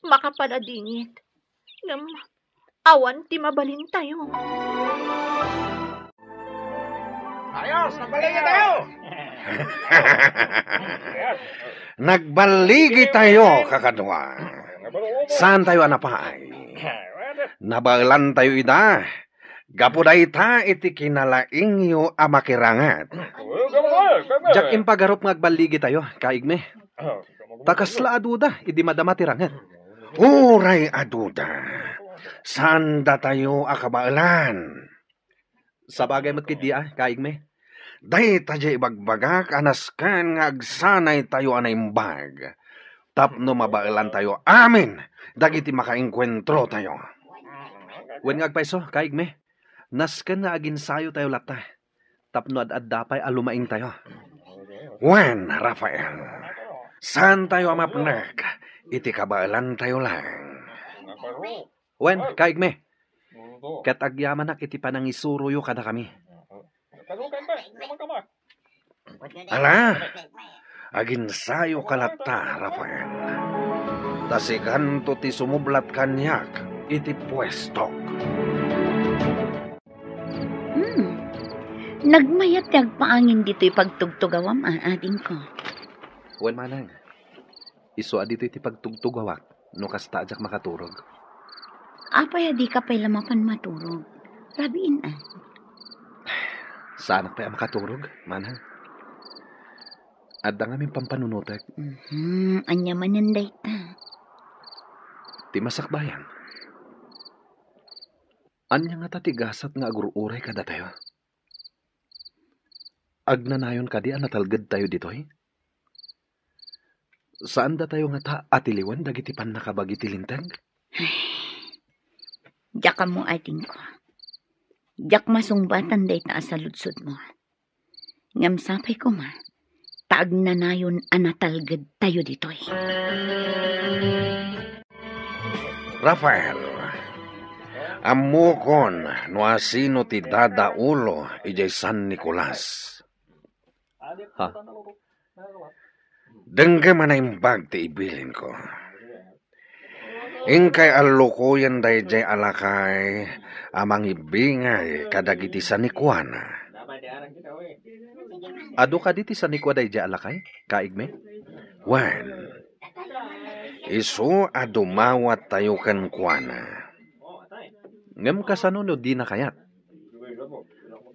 Makapaladingit. Ngam, awan ti mabalin tayo. Ayos, nagbaligi tayo! Nagbaligi tayo, kakadwa. Saan tayo anapaay? Nabalan tayo ida. Gapuday ta iti kinalaing yu amakirangat. Jak impagarop nga agbaligi tayo, kaigme. Takasla aduda, idi madama tirangan. Uray aduda. Saan da tayo akabaalan? Sa bagay mo't kiti kaigme. Day tayo ibagbagak anaskan nga agsanay tayo anaimbag. Tapno mabailan tayo amin. Dagiti makainkwentro tayo. Wen nga agpaiso, kaigme. Nasken nga aginsayo tayo lata. Tapno ad-addapay alumaing tayo. Wen, Rafael. Saan tayo amapnag? Iti kabailan tayo lang. Wen, kaigme. Ket agyaman nak iti panangisuruyo kada kami. Ala, aginsayo kalata, Rafael. Tasikan to ti sumublat kanyak iti pwestok. Nagmayat nagpaangin dito'y pagtugtugawam ading ko. Wen manang. Isu adito iti pagtugtugawak no kasta ajak makaturog. Apay di ka pa'y lamapan maturog. Rabiin Saan pa makaturog, manang? Adda nga min pampanunutek. Anya mananday ta. Ti masakbayan. Anya nga tatigasat nga agururay kada tayo. Agnanayon ka di natalgad tayo dito eh. Saan da tayo nga ta atiliwan dagiti pan nakabagi tilintag? Diyak ka mo ading ko. Diyak masungbatan day ta sa lutsod mo. Ngam sapay ko ma, taag na nayon anatalgad tayo dito eh. Rafael, amukon no asino ti dadaulo ijay San Nicolas. Ha? Dengge manaimbag ti ibilin ko. Ingkay alukoyan day jay alakay amang ibingay kadagiti sa Nikuana. Ado ka diti sa nikwa day di alakay? Kaigme? Wan, iso adumawat tayo kan kuana. Ngam kasano no di na kayat?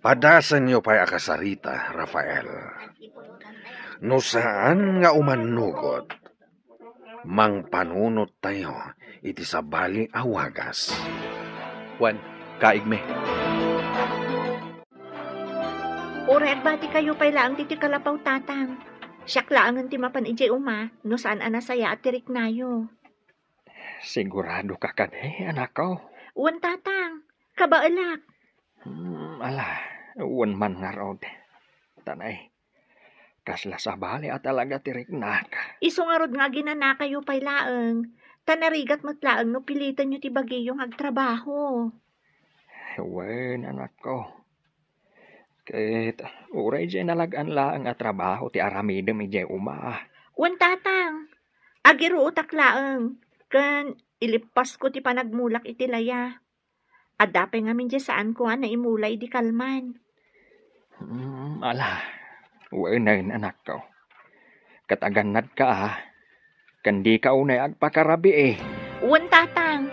Padasan niyo pa'y akasarita, Rafael. No saan nga umanugot, mang panunot tayo iti sa bali awagas. Juan, kaigme. Uret ba ti kayo pa'y laang ti kalapaw tatang? Siyak laangan ti mapan ijay uma, no saan anasaya at tirik nayo. Sigurado ka kade, anak ko. Uwan tatang, kabaalak. Ala, uwan man nga rod. Tanay, kasla sa bali at talaga tirik na ka. Iso nga rod nga ginana kayo pa'y laang. Tanarigat matlaang no pilitan nyo ti bagayong agtrabaho. Wen, anak ko. Kahit uray dyan nalagaan laang at trabaho ti aramidem ijay uma. Uwan tatang, agiro utak laang. Kan ilipas ko ti panagmulak iti laya. Adapay ngamin dyan saan ko na imulay di kalman. Ala, wen na anak ko. Kataganad ka kandi ka unay agpakarabi eh. Uwan tatang.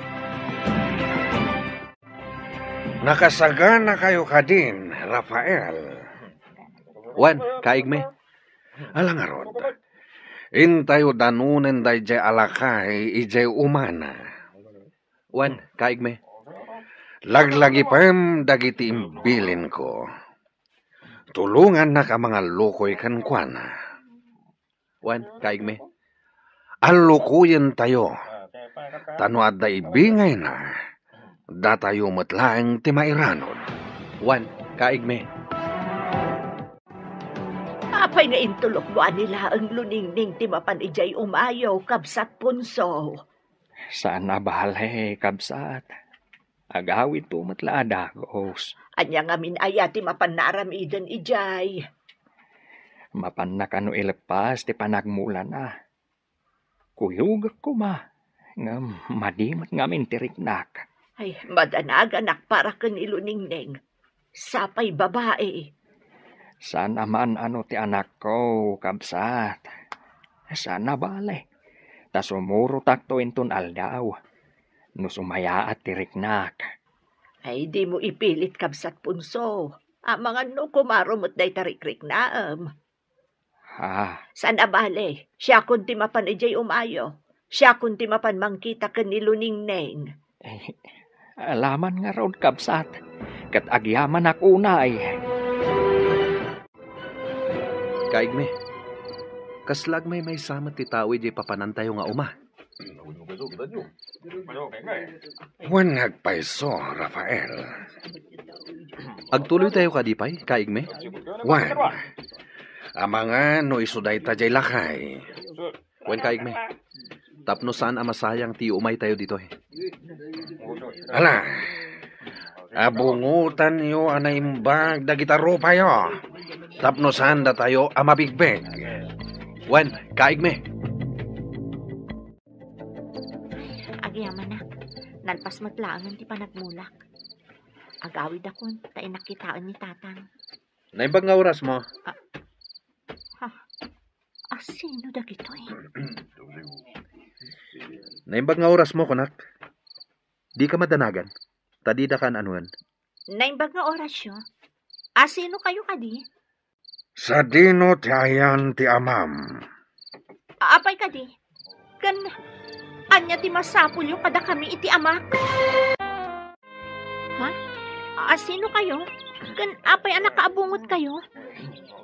Nakasagana kayo ka din, Rafael. Juan, kaigme. Alangarod, intayo danunen day jay alakay ijay umana. Juan, kaigme. Laglagi pem dagiti imbilin ko. Tulungan na ka mga lukoy kan kuana. Juan, kaigme. Alukuyin tayo. Tano at daibingay na. Datayo matlaang ti mairanod. Juan, kaigme. Apay nga intulok mo nila ang luningning ti mapan ijay umayaw kabsat punso. Saan na bahalay, kabsat? Agawid to matla adagos. Anya nga minaya ti mapan naaramidan ijay. Mapan na kano ilepas ti panagmula na. Kuyug ko ma. Nga madimat ngamin tiriknak. Ay, madanag anak para kan iluningning. Sapay babae. Sana man ano ti anak ko, kabsat. Sana bale. Ta sumuro takto intun aldaw. No sumaya at tiriknak. Ay, di mo ipilit kabsat punso. Mga no kumarumot day tarikrik naam. Ha, Sana bale, siya kunti mapan ijay umayo. Siya kunti mapan mangkita kan iluningning. alaman nga raw kabsat. Kat agyaman akunay. Kaigme. Kaslag may samat ti tawi di papanan tayo nga uma. Wan nagpaiso, Rafael. Agtuloy tayo kadipay, kaigme. Wan. Amanga no isuday ta jay lakay. Juan, kaigme. Tapno saan amasayang ti umay tayo dito eh. Ala. Abungutan yo anaimbag dagita ropa yo. Tapno saan da tayo amabigbeg. Juan, kaigme. Agyaman na. Nalpas matlaangan ti panagmulak. Agawid akon, tayo nakitaan ni tatang. Naimbag nga oras mo. Sino dagito eh? Naimbag nga oras mo, kunak. Di ka madanagan. Tadida kan anuan. Naimbag nga orasyo. Sino kayo kadi? Sa dino ti ayan ti amam. Apay kadi? Kan, anya ti masapul yung kada kami iti amak. Ha? Sino kayo? Kan apay anak kaabungot kayo?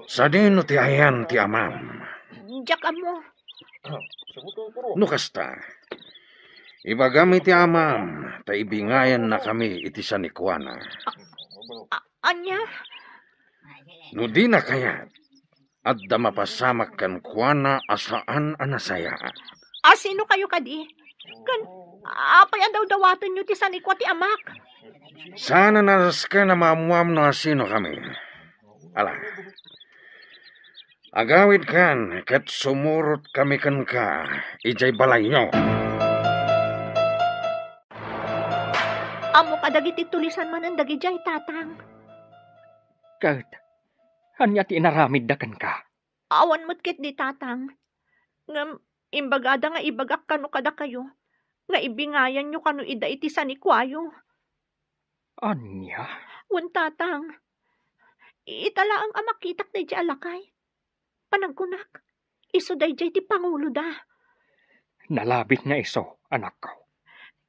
Sa dino ti ayan ti amam. Diyak amo. No kasta. Ibagami ti amam, ta ibingayan na kami iti sanikwana. Anya? No di na kayat, at da mapasamak kan kuwana asaan anasaya. Sino kayo kadi? Kan apay daw dawatan nyo ti sanikwa ti amak. Sana naras ka na maamuam na sino kami. Ala, agawid kan, kat sumurot kami kan ka, ijay balay nyo. Amo kadagiti tulisan man ang dagijay tatang. Kat, hanya ti inaramid da kan ka. Awan mo't kit di tatang. Ngam, imbagada nga ibagak kano kada kayo. Nga ibingayan nyo kano ida iti sanikwayo. Anya? Wan tatang. Itala ang amakitak na di alakay. Panagkunak. Iso day ti pangulo da. Nalabit nga iso, anak ko.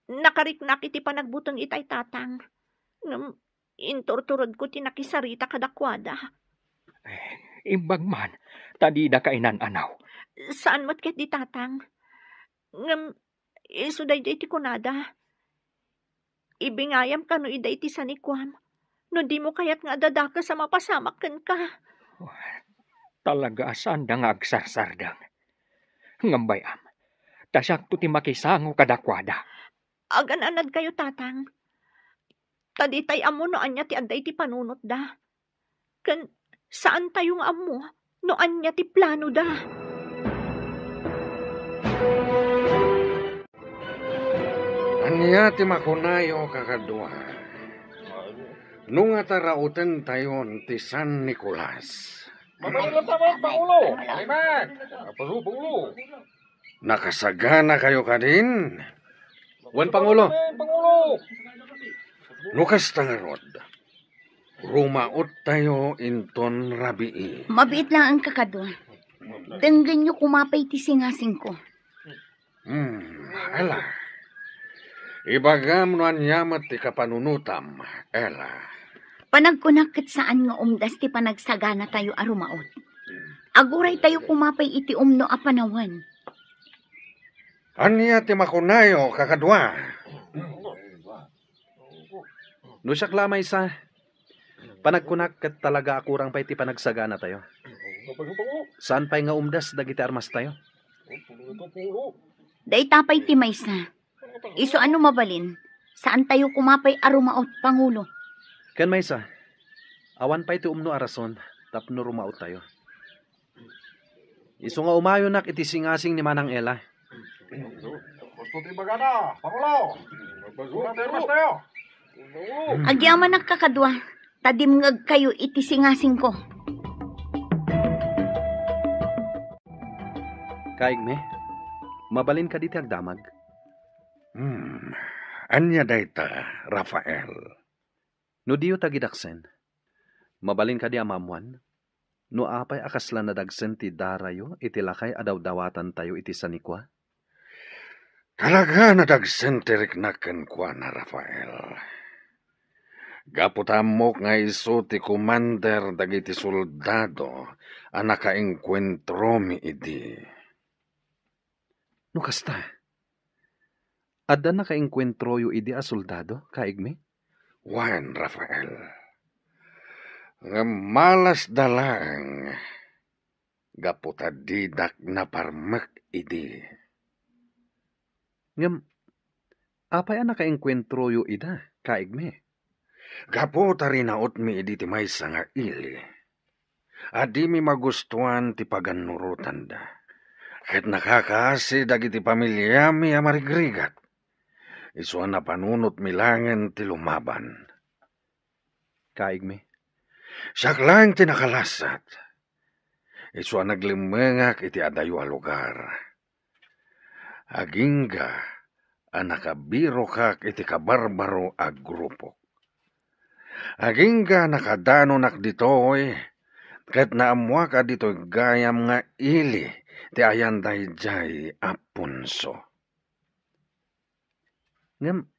Nakariknak iti panagbutong itay tatang. Ngam, inturturod ko tinakisarita kadakwada. Imbag man, tadida ka inan-anaw. Saan mo't ket di tatang? Ngam, iso day ti kunada. Ibingayam kano ida iti sanikwam. No di mo kayat nga dadaka sa mapasamakan ka. Talaga asan da nga agsarsardang. Ngambayam, tasyak to ti makisango kadakwada. Agan-anad kayo tatang. Taditay amo no anya ti adday ti panunot da. Kan saan tayong amo no anya ti plano da. Anya ti makunayo kakadwa. Nung atarautan tayon ti San Nicolas. Nakasagana kayo kadin? Wan Pangulo. Nukas tangarod. Rumaot tayo inton rabii. Mabiit lang ang kakadwa. Denggan nyo kumapay ti singasing ko. Ala. Ibagam no anyamat ti kapanunutam, ela. Panagkunakit saan nga umdas ti panagsagana tayo arumaot. Aguray tayo kumapay iti umno a panawan. Anya ti makunayo kakadwa. No siya klamay sa panagkunak ket talaga akurang pa iti panagsagana tayo. Saan pa'y nga umdas dagiti armas tayo? Day tapay ti maysa. Iso ano mabalin? Saan tayo kumapay arumaot, Pangulo? Ken may sa, awan pa iti umno arason, tapno rumaot tayo. Iso nga umayo nak iti singasing ni Manang Ela. Agyaman ang kakadwa. Tadimngag kayo iti singasing ko. Kaigme, mabalin ka diti agdamag. Anya dayta, Rafael. No diyo tagidaksen, mabalin ka di amamuan, no apay akasla na dagsen ti darayo, iti lakay adaw-dawatan tayo iti sanikwa. Talaga nadagsen ti riknaken kwa na Rafael. Gaputamok nga iso ti commander dagiti soldado a nakaengkwentro mi idi. No kasta, adda nakaengkwentro yu idi a soldado, kaigme? Wan, Rafael. Nga malas dalang. Gaputadidak na parmak idi. Ngam, apay ang nakaengkwentro yu ida, kaigme? Gaputarinaot mi idi ti maysa nga ili. Adi mi magustuhan ti paganurutan da. Ket nakakaasi dagiti pamilya mi amarigrigat. Iso na panunot milangan ti lumaban. Kaigme? Siyak lang ti nakalasat. Iso naglimengak iti adayo a lugar. Agingga a nakabiro kak iti kabarbaro a grupo. Agingga nakadano nak ditoy, ket naamwa ka ditoy gayam nga ili ti ayan dayjay apunso. Ngam,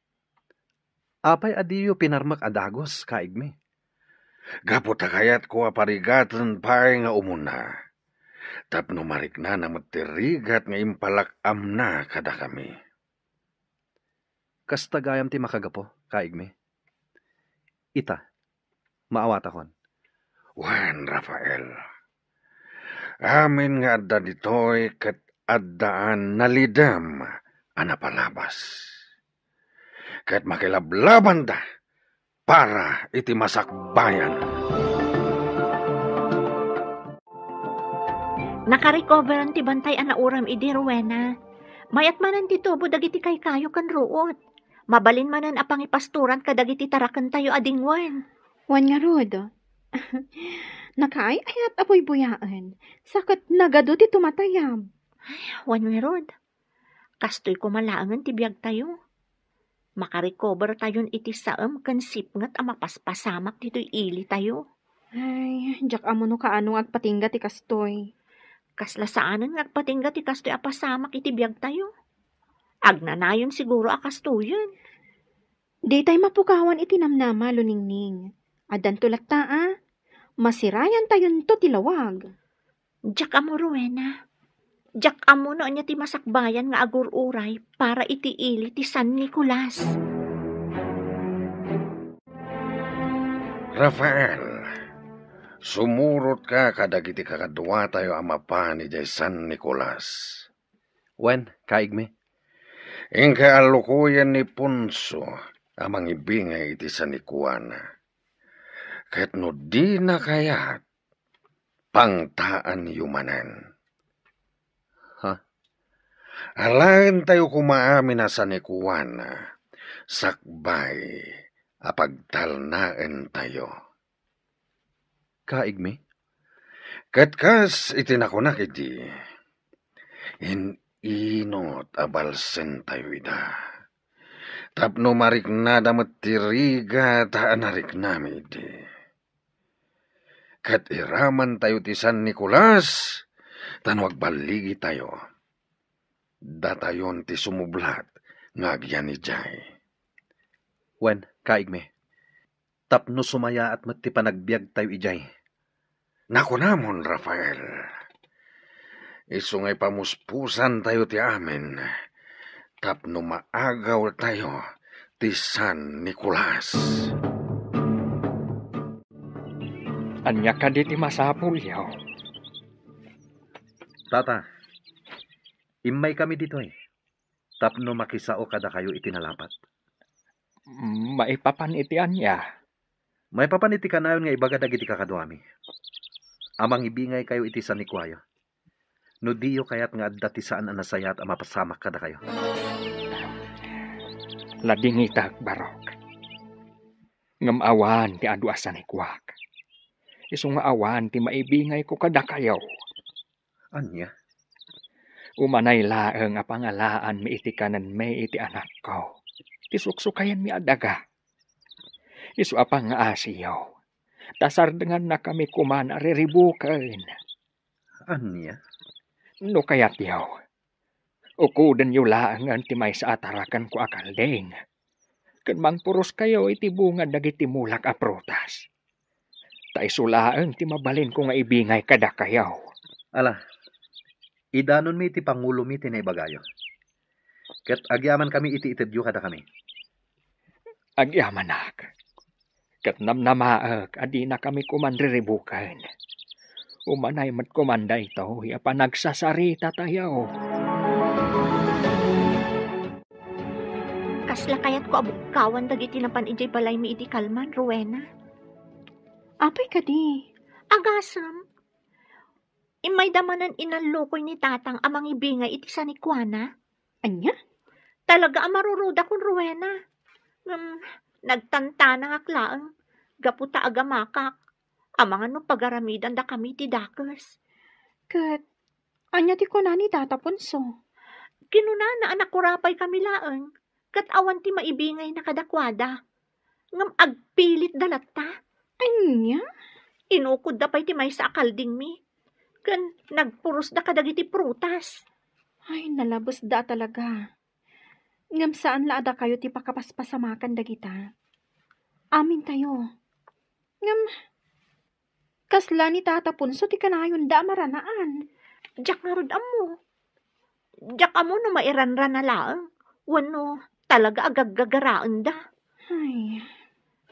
apay adiyo pinarmak adagos, kaigme? Gapot kayat ko aparigatan pa'y nga umuna. Tapno marik na namutirigat nga impalakam na kada kami. Kastagayam ti makagapo, kaigme. Ita, maawata kon. Wan, Rafael. Amin nga adda ditoy kat addaan nalidam anapalabas. Kat makilablaban da para iti masakbayan. Nakarecoveran ti bantay anauram idi Rowena. Mayat manan ti tubo dagiti kay kayo kan ruot. Mabalin manan apang ipasturan kadagiti tarakan tayo adingwan. Wan nga rod. Nakaay-ayat apoy buyaan. Sakit nagado ti tumatayam. Wan nga rod. Kastoy kumalaangan ti biyag tayo. Makarecover tayon iti saam kan sipngat a mapaspasamak dito'y ili tayo. Ay, jak amo no kaano agpatingga ti kastoy. Kasla saanan nagpatingga ti kastoy a pasamak iti biyag tayo. Agnanayon siguro a kastoyan. Di tay mapukawan iti namnama luningning. Adan tulat ta masirayan tayon to tilawag. Jak amo Rowena. Jak amo no anya ti masakbayan nga agur-uray para iti ili ti San Nicolas. Rafael, sumurot ka kadagiti kakadwa tayo amapa ni Jay San Nicolas. Wen, kaigme. Ingka alukuyan ni Punso amang ibingay iti San Nicuana. Ket no di na kayat pangtaan yumanan. Ha? Alain tayo kumaamin na San Nicuana, sakbay apagtalnaen tayo. Kaigme? Katkas itinakunak iti, inot abalsen tayo ida. Tapno marik na damat tiriga taan narik nami iti. Kat iraman tayo ti San Nicolas, tanwag baligi tayo. Datayon ti sumublat ngagyan ni Jay. Wen, kaigme. Tapno sumaya at mati panagbiag tayo ijay. Naku namon, Rafael. Isungay pamuspusan tayo ti amin. Tapno maagaw tayo ti San Nicolas. Anya ka di ti masapul yaw. Tata, imay kami dito eh. Tapno makisao kada kayo itinalapat. Maipapan iti anya. May papaniti ka na yun nga ibaga dagiti kakadwami. Amang ibingay kayo iti San Nicuayo. No diyo kayat nga adda ti saan anasaya at amapasamak kada kayo. Lading itag barok. Ngamawan ti adu asan ikwak. Isu nga awan ti maibingay ko kada kayo. Anya? Umanay laeng a pangalaan mi iti kanan may iti anak ko. Ti suksukayan mi adaga. Isu apang nga asiyaw. Tasardengan na kami kuman ariribukan. Anya? No kayat yaw. Ukudan yu laangan ti may sa atarakan ko akaldeng. Kan mangpuros kayo iti bunga dagiti mulak a prutas. Ta isulaang ti mabalin ko nga ibingay kada kayaw. Ala, idanon mi iti pangulo mi tinay-bagayo. Ket agyaman kami iti itedyo kada kami. Agyamanak. Kat namnamaag adi na kami kumanriribukan. Umanay mat kumanda ito, pa nagsasarita tayo. Kasla kayat ko abukawan dagiti napan ijay balay mi iti kalman, Rowena. Apay ka di. Agasam. Imay damanan inalokoy ni tatang amang ibingay iti San Nicuana. Anya? Talaga amaruruda kun Rowena. Nagtanta nga klaang. Gaputa agamakak. Amang ano pagaramidan da kami ti dakes. Kat, anya ti ko na ni Tata Ponso. Kinuna na anak kurapay kami laeng. Kat awan ti maibingay na kadakwada. Ngam agpilit dalatta. Anya? Inukod da pa'y ti may sa akalding mi. Kan nagpuros da kadagiti prutas. Ay, nalabos da talaga. Ngam saan laada kayo ti pakapaspasamakan dagita. Amin tayo. Ngam, Kasla ni Tata Punso ti kanayon da maranaan. Jak nga rod amo. Jak amo no mairanran na laang. Wano talaga agagagaraan da. Ay,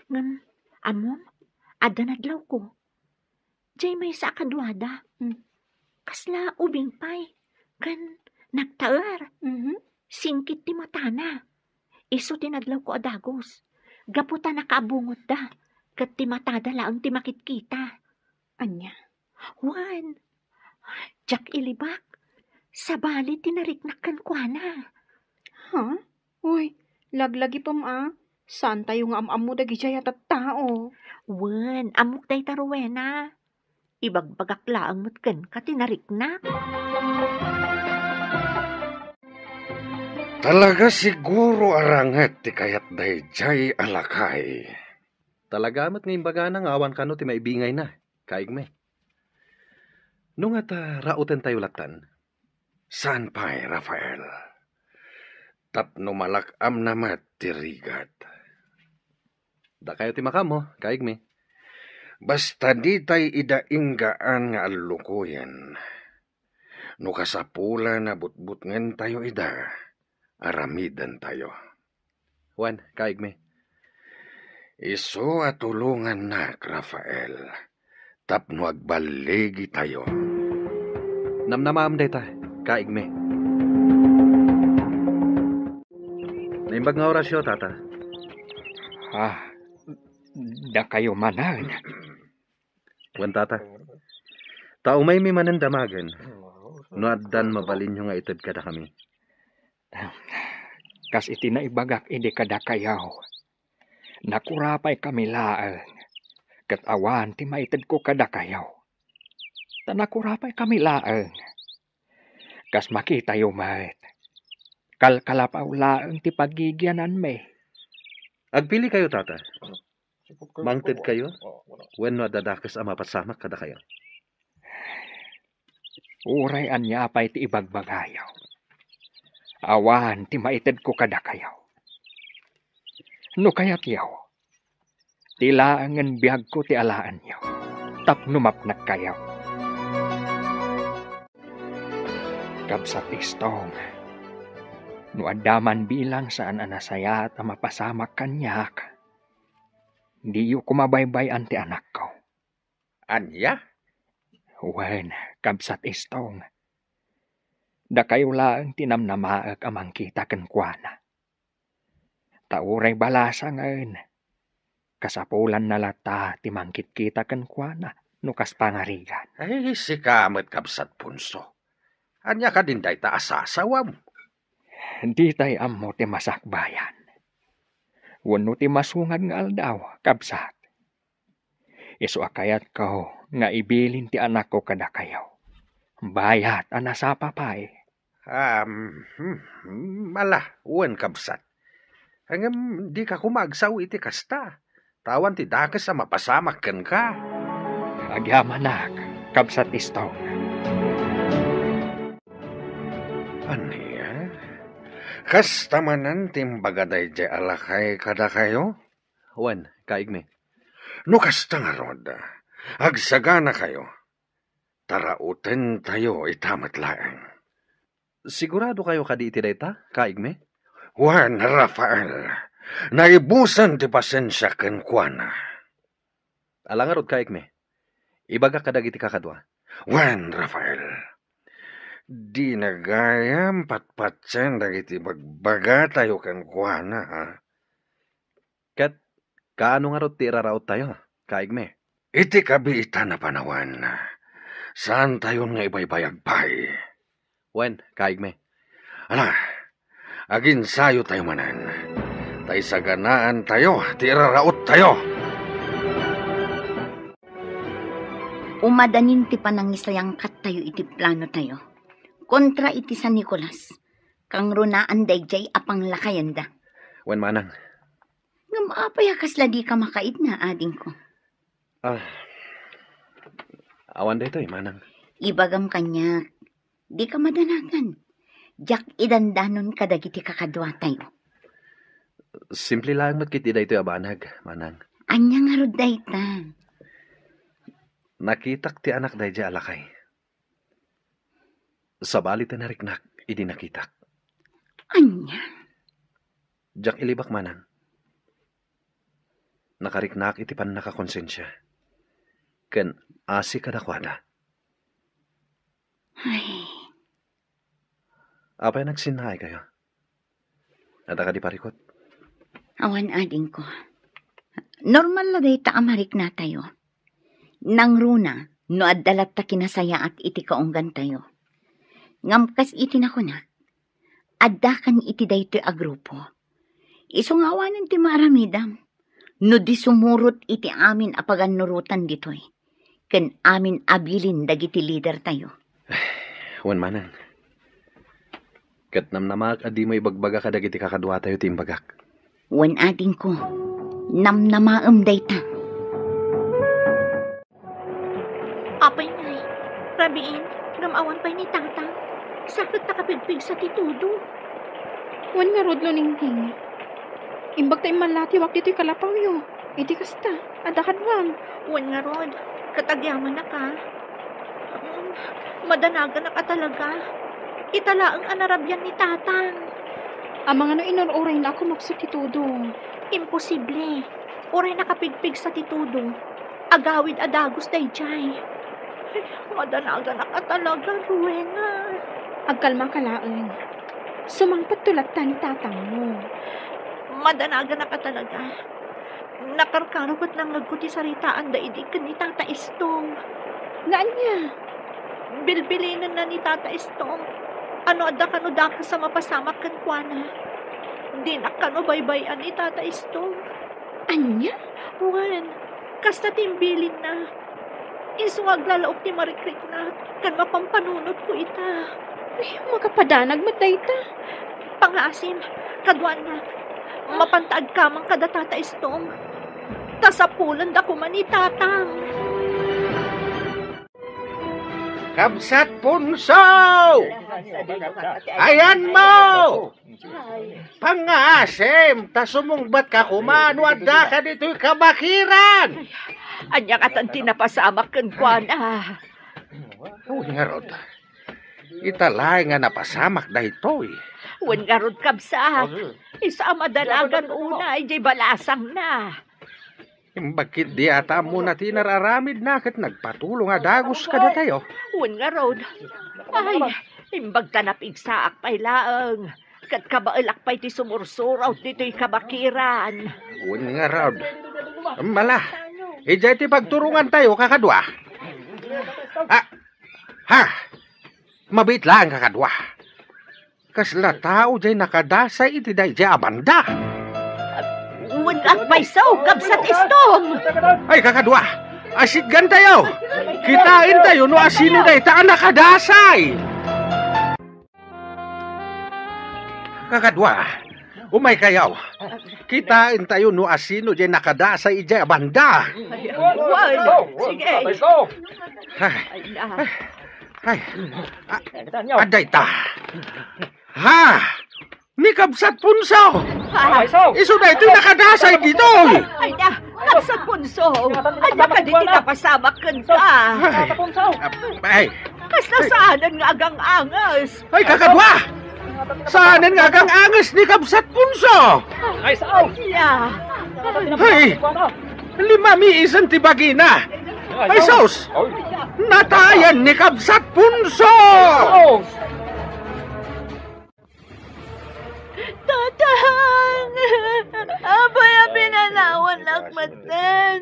Ngam, amo, ada nadlaw ko. Jay may sa kadwada. Kasla ubing pay. Kan nagtaar. Singkit ti matana. Iso tinadlaw ko adagos. Gaputa nakaabungot da. Kat ti matada laang ti makitkita. Anya. Juan, jak ilibak. Sabali tinariknakan ko na. Ha? Uy, laglagi pa ma. Saan tayo nga am-am mo dagi jayat at tao? Juan, amok day taruwena. Ibagbagak laang mutken ka tinariknak. Talaga siguro arangat ti kayat dayjay alakay. Talaga amat ngayon baga nang awan ka no ti maibingay na. Kaig me. Nung at rauten tayo latan. Saan pa'y, Rafael? Tapno malakam namat ti rigat. Da kayo ti makamo. Kaig me. Basta di tay idainggaan nga alukuyan. No kasapula na butbut ngen tayo ida, aramidan tayo. Juan, kaig me. Iso atulungan nak, Rafael. Tapno agbaligi tayo. Namnamaam day ta. Kaig me. Naimbag nga orasyo, tata. Da kayo manan. Juan, tata. Tao may manan damagan. No addan mabalin nyo nga itad kada kami. Kas iti na ibagak ide kada kayaw. Nakurapay kami laang. Kat awan ti maitid ko kada kayaw. Nakurapay kami laang. Kas makita yumat. Kalkalapaw laang ti pagigyanan me. Agpili kayo, tata. Mangted kayo. When no adadakas ang mapasamak kada kayo. Uray anya pa'y ti ibagbagayaw. Awan ti maitid ko kada kayaw. No kayat yaw. Tilaangan biyag ko ti alaan yaw. Tapnumapnak kayaw. Kabsat istong. No adaman bilang saan anasaya at mapasamak kanyak. Di yu kumabaybay anti anak ko. Anya? Wen, kabsat istong. Da kayo lang tinamnamaag amang kita kenkwana. Tauray balasa ngayon. Kasapulan na lata timangkit kita kenkwana nukas pangarigan. Ay, si kamet kabsat punso. Anya ka din day ta asasawam. Di tay ammo ti masakbayan. Wano ti masungad nga aldaw, kabsat. Isu akayat ko nga ibilin ti anak ko kada kayaw. Bayat anasapa pa'y. Malah, uwan kabsat. Hanggang di ka kumagsaw iti kasta. Tawan ti dakas sa mapasamak ken ka. Agyamanak, kabsat istaw. Aniya? Kasta manan timbagaday di alakay kada kayo? Juan, kaig me. No kasta nga rod, agsagana kayo. Tarauten tayo itamat laeng. Sigurado kayo kadi iti dayta? Kaig me? Juan Rafael, naibusan ti pasensya kenkwana. Alangarod kaig me. Ibaga kadag iti kakadwa. Juan Rafael, di nagayam patpatsen dagiti bagbaga tayo kenkwana, ha? Kat, kaano nga rod ti iraraot tayo? Kaig me. Iti kabiita na panawan. Saan tayo nga ibaybayag pay? Juan, kaig me. Ala, agin sayo tayo manan. Tay saganaan tayo, ti iraraot tayo. Umadanin ti panangisayang kat tayo iti plano tayo. Kontra iti San Nicolas. Kang runaan dayjay apang lakayanda. Juan manang. Ngam apay kasla di ka makait na ading ko. Awan dito manang. Ibagam kanya, di ka madanagan. Jak idandanon kadagiti kakadwa tayo. Simple lang matkit ida ito abanag, manang. Anya nga rod dayta. Nakitak ti anak day di alakay. Sa balit na nariknak, idi nakitak. Anya? Diyak ilibak manang. Nakariknak iti pan nakakonsensya. Ken asi kadakwada. Ay, Apay nagsinhay kayo? At ka di parikot? awan ading ko. Normal na day taamarik na tayo. Nang runa, no addalat ta kinasaya at iti kaunggan tayo. Ngamkas iti na kunak. Addakan iti daytoy a grupo. Isungawanan ti maramidam. No di sumurot iti amin apagannurutan ditoy. Ken amin abilin dagiti leader tayo. Wan manang. Kat namnamak adi mo ibagbaga ka dagiti kakadwa tayo ti imbagak. Wan ading ko. Namnamaem dayta. Apay ngay, rabiin, gamawan pa'y ni tatang. Sakit na kapigpig sa titudo. Wan nga rodlo ningting. Imbag tayo malatiwak dito'y kalapaw yo. Iti kasta, adakadwang. Wan nga rod, katagyaman na ka. Madanagan na ka talaga. Italaang anarabyan ni tatang. Amang ano inururay na ako magsutitudo. Imposible. Oray nakapigpig sa titudo. Agawid adagos day jay. Madanagan na ka talaga, Rowena. Agkalma kalaeng. Sumangpat tulat ta ni tatang mo. Madanagan na ka talaga. Nakarkarukot ng nagkuti saritaan da idikan ni Tata Istong. Ngaan niya? Bilbilinan na ni Tata Istong. Ano adda kano daka sa mapasamak kan kuana. Di na kano baybayan ni Tata Istong. Anya? Wan, kasta timbilin na. Isuwag lalaop ni Marikrik na kan mapampanunod ko ita. Ay, makapadanag matayta. Pangasim, kadwan na. Mapantaag kamang kada Tata Istong. Tasapulan da kuman ni tatang. Kabsat punso! Ayan mo! Pangasim, tasumungbat ka kumano adda ka dito'y kabakiran! Anya katan tinapasamak kan kuana. Uy nga rod, italay nga napasamak da ito'y. Wan nga rod kabsat. Isa madalagan una ay jay balasang na. Bakit di ata mo na tinararamid na kat nagpatulong nga dagos ka na tayo? Wan nga rod. Ay, imbag tanapig saak pay laeng. Kat kabailak pay ti sumursuraw dito'y kabakiran. Uy nga rod. Mala, ijay ti pagturungan tayo kakadwa. Ha? Mabit lang kakadwa. Kasla tao jay nakadasay iti day jay abanda. Wan at may saw kabsat Istong. Ay kakadwa, asiggan tayo. Kitain tayo no asino day taan nakadasay. Kakadwa, umay kayaw. Kitain tayo no asino jay nakadasay jay abanda. Wan, sige. Ay, aday ta. Ha? Ni kabsat punso. Iso na ito nakadasay dito. Ay na, kabsat punso. Anya ka di tinapasamak kan ka. Ay, Kasla saanan nga agang angas. ay kakadwa. Saanan nga kang angas ni kabsat punso? Ya. Ay, limami isang tibagina. Ay sos, natayan ni kabsat punso. Tatang! Abay ang pinalawan lakmatan.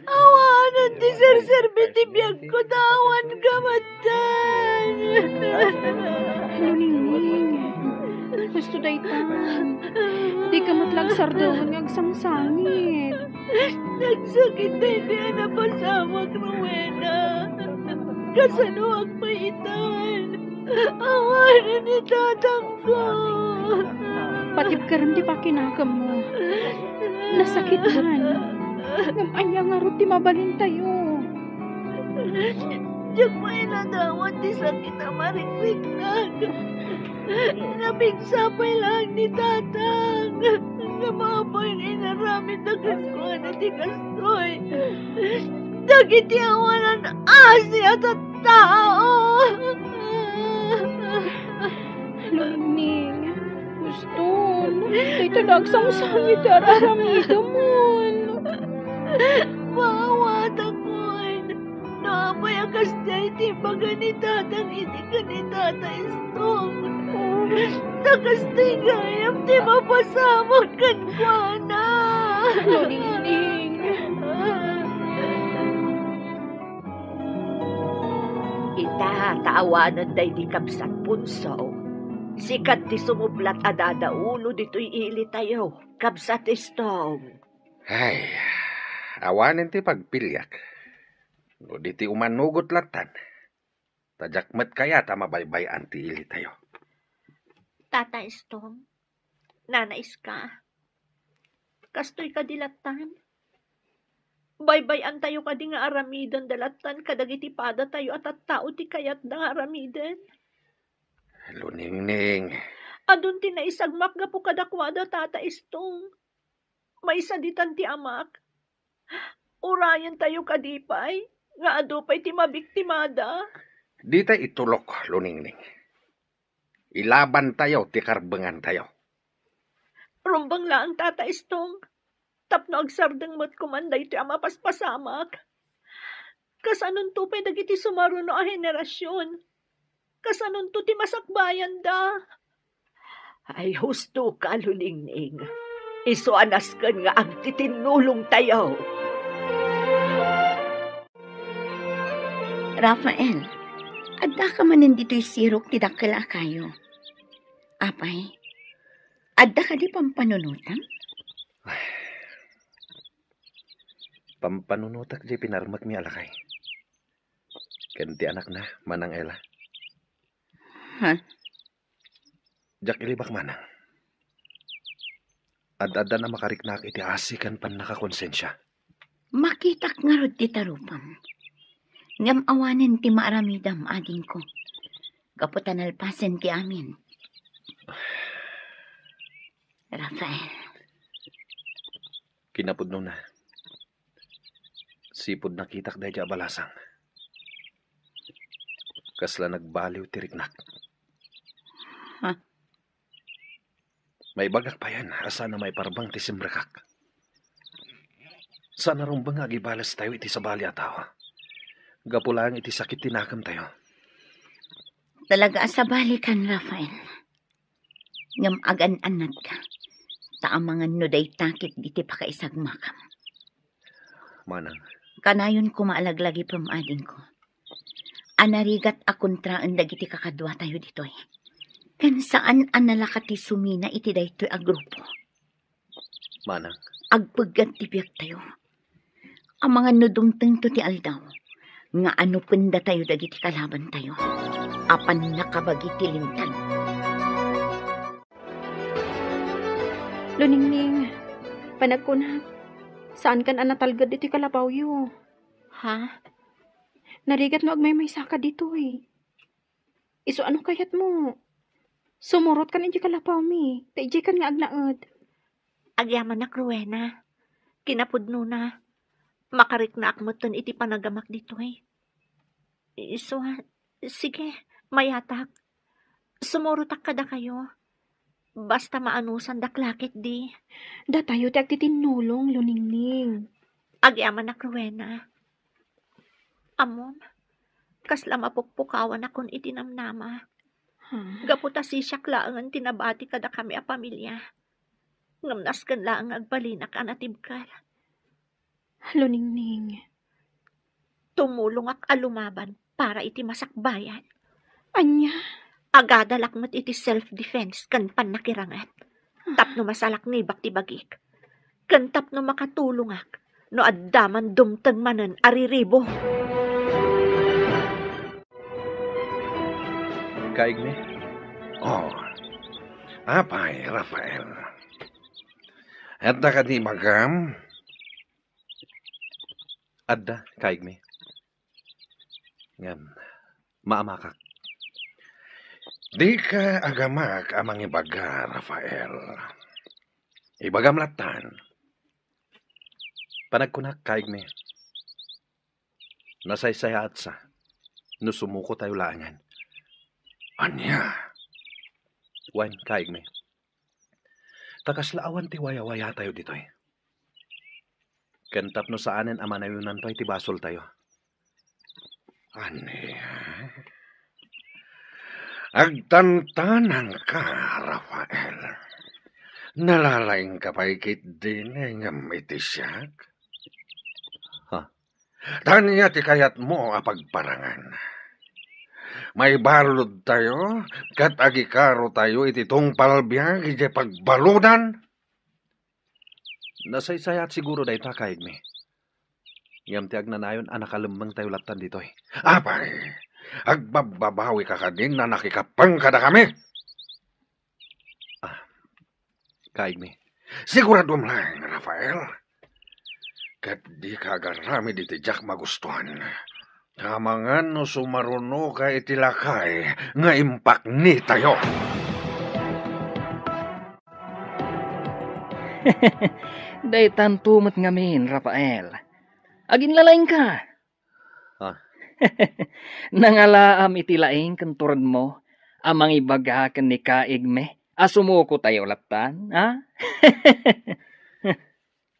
Awanan ti sir-serbiti biyag ko tawan kamatan. Luningning. Gusto daytan. Di ka matlag sardoon ng sangsangit. Nagsakit na hindi na pasamak, Rowena. Kasanuag paitan. Awanan ni tatang ko. Patip ka rin di pa kinakam mo. Nasakitan. Ngam-anya nga rin di mabalin tayo. Diyak may nadawat di sakit na marikrik na. Napigsapay lang ni tatang. Nga mapoy inaramid na kaskoan na di kastoy. Dagiti awanan Asya sa tao. Luningning, gusto. Dito nagsang sangit aramida mo. Mawat ako'y napayakas niya iti paganitatang iti kanitata istong. Takas ti gayam ti mapasamag kan kwa na. Luningning. Ita, taawanan day di kabsat punso. Sikat ti sumublat adada ulo dito'y ili tayo. Kabsat istong. Ay, awanin ti pagpilyak. No di ti umanugot latan. Tajakmet kaya ta mabaybayan ti ili tayo. Tata Istong, nanais ka. Kastoy ka dilatan. Baybayan tayo ka di nga aramidan dalatan kadagiti pada tayo at tao ti kayat da nga aramidan. Luningning. Adun ti naisagmak gapo kadakwada Tata Istong. May saditan ti amak. Urayan tayo kadipay. Nga adupay ti mabiktimada. Di tayo itulok, Luningning. Ilaban tayo, ti karbengan tayo. Rumbang laang Tata Istong. Tapno agsardeng mo't kumanday ti ama paspasamak. Kasanon to pay dagiti sumaruno a henerasyon. Kasanon to ti masakbayan da. Ay, husto ka, Luningning. Iso anas kan nga agtitinulong tayo. Rafael, adda ka manin dito'y sirok ti dakkel kayo. Apay, adda ka di pampanunutan? Pampanunutak di pinarmak mi alakay. Kanti anak na, manang Ella. Ha? Jak ilibak manang. Ad-adda na makariknak iti asikan pan nakakonsensya. Makitak nga rod ti tarupam. Ngam awanen ti maaramidam ading ko. Gaputan alpasen ti amin. Rafael, Kinapudno na. Sipod nakitak dahi abalasang. Kasla nagbaliw ti riknak. Ha? May bagak pa yan, asa na may parbang ti simrekak. Sana rumbang agibalas tayo iti sabali atawa. Gapulang iti sakit tinakam tayo. talaga asabali kan Rafael. Ngam agan-anad ka. Taamangan no day takit diti pakaisagmakam. Manang, Kanayon kumaalaglag pamading ko. Anarigat akontraan dagiti kakadwa tayo ditoy. Kan saan analakati sumina iti daytoy a grupo. manang, Agpaggat ti biyak tayo. Ang mga nudumteng to ti aldaw. Nga ano penda tayo dagiti kalaban tayo. Apan nakabagi ti lintag. Luningning, panagkunak. Saan kan anatalgad iti kalabaw yo? Ha? Narigat mo agmay saka dito eh. Iso ano kayat mo? Sumurot kan iti kalabaw mi. Taijay kan nga agnaad. Agyaman na Cruena. Kinapudno na. Makariknak mo ton iti panagamak dito eh. So, sige, mayatak. Sumurutak kada kayo. Basta maanusan daklakit di. Da tayo ti agtitinulong, Luningning. Agyaman na Cruena. Amon, kasla mapukpukawan akon itinamnama. Gaputa si siyaklaan tinabati kada kami a pamilya. Ngamnas kan laang agbalinak anatibkal. Luningning. Tumulong ak alumaban para iti masakbayan. Anya? Agadalak mo't iti self-defense kan panakirangat. Tapno masalak ni bakti bagik. Kan tapno makatulong ak. No addaman dumteng manen ariribo. kaigme, Oh, apay, Rafael. Edda ka di magam? adda, kaigme. Ngam, maamakak. Di ka agamak amang ibaga, Rafael. Ibagam latan. Panagkunak, kaigme. Nasaysayat sa. No sumuko tayo laangan. Anya? Wan, kaig me. Takaslaawan ti waya-waya tayo ditoy. Kentap no saanen amanayunan to'y ti basol tayo. Anya? Agtantanan ka, Rafael. Nalalaing ka pa ikit din ngam iti siyak. Ha? Tanya ti kayat mo apagparangan. May balod tayo, kat agikaro tayo iti tong palbiag iti pagbaludan. Nasaysayat siguro dahi ta kaig me. Ngam ti agnanayon anakalembang tayo latan ditoy. Apay, agbababawi ka kadin na nakikapang kada kami. Kaig me. Sigurado lang, Rafael. Kat di ka agarami di tijak magustuhan. Kamangan no sumaruno ka itilakay nga impak ni tayo. Day tantumot ngamin, Rafael. Agin lalaing ka. Ha? Nangalaam iti laing kanturad mo, amang ibaga ken ni kaig me. Asumuko tayo latan, ha?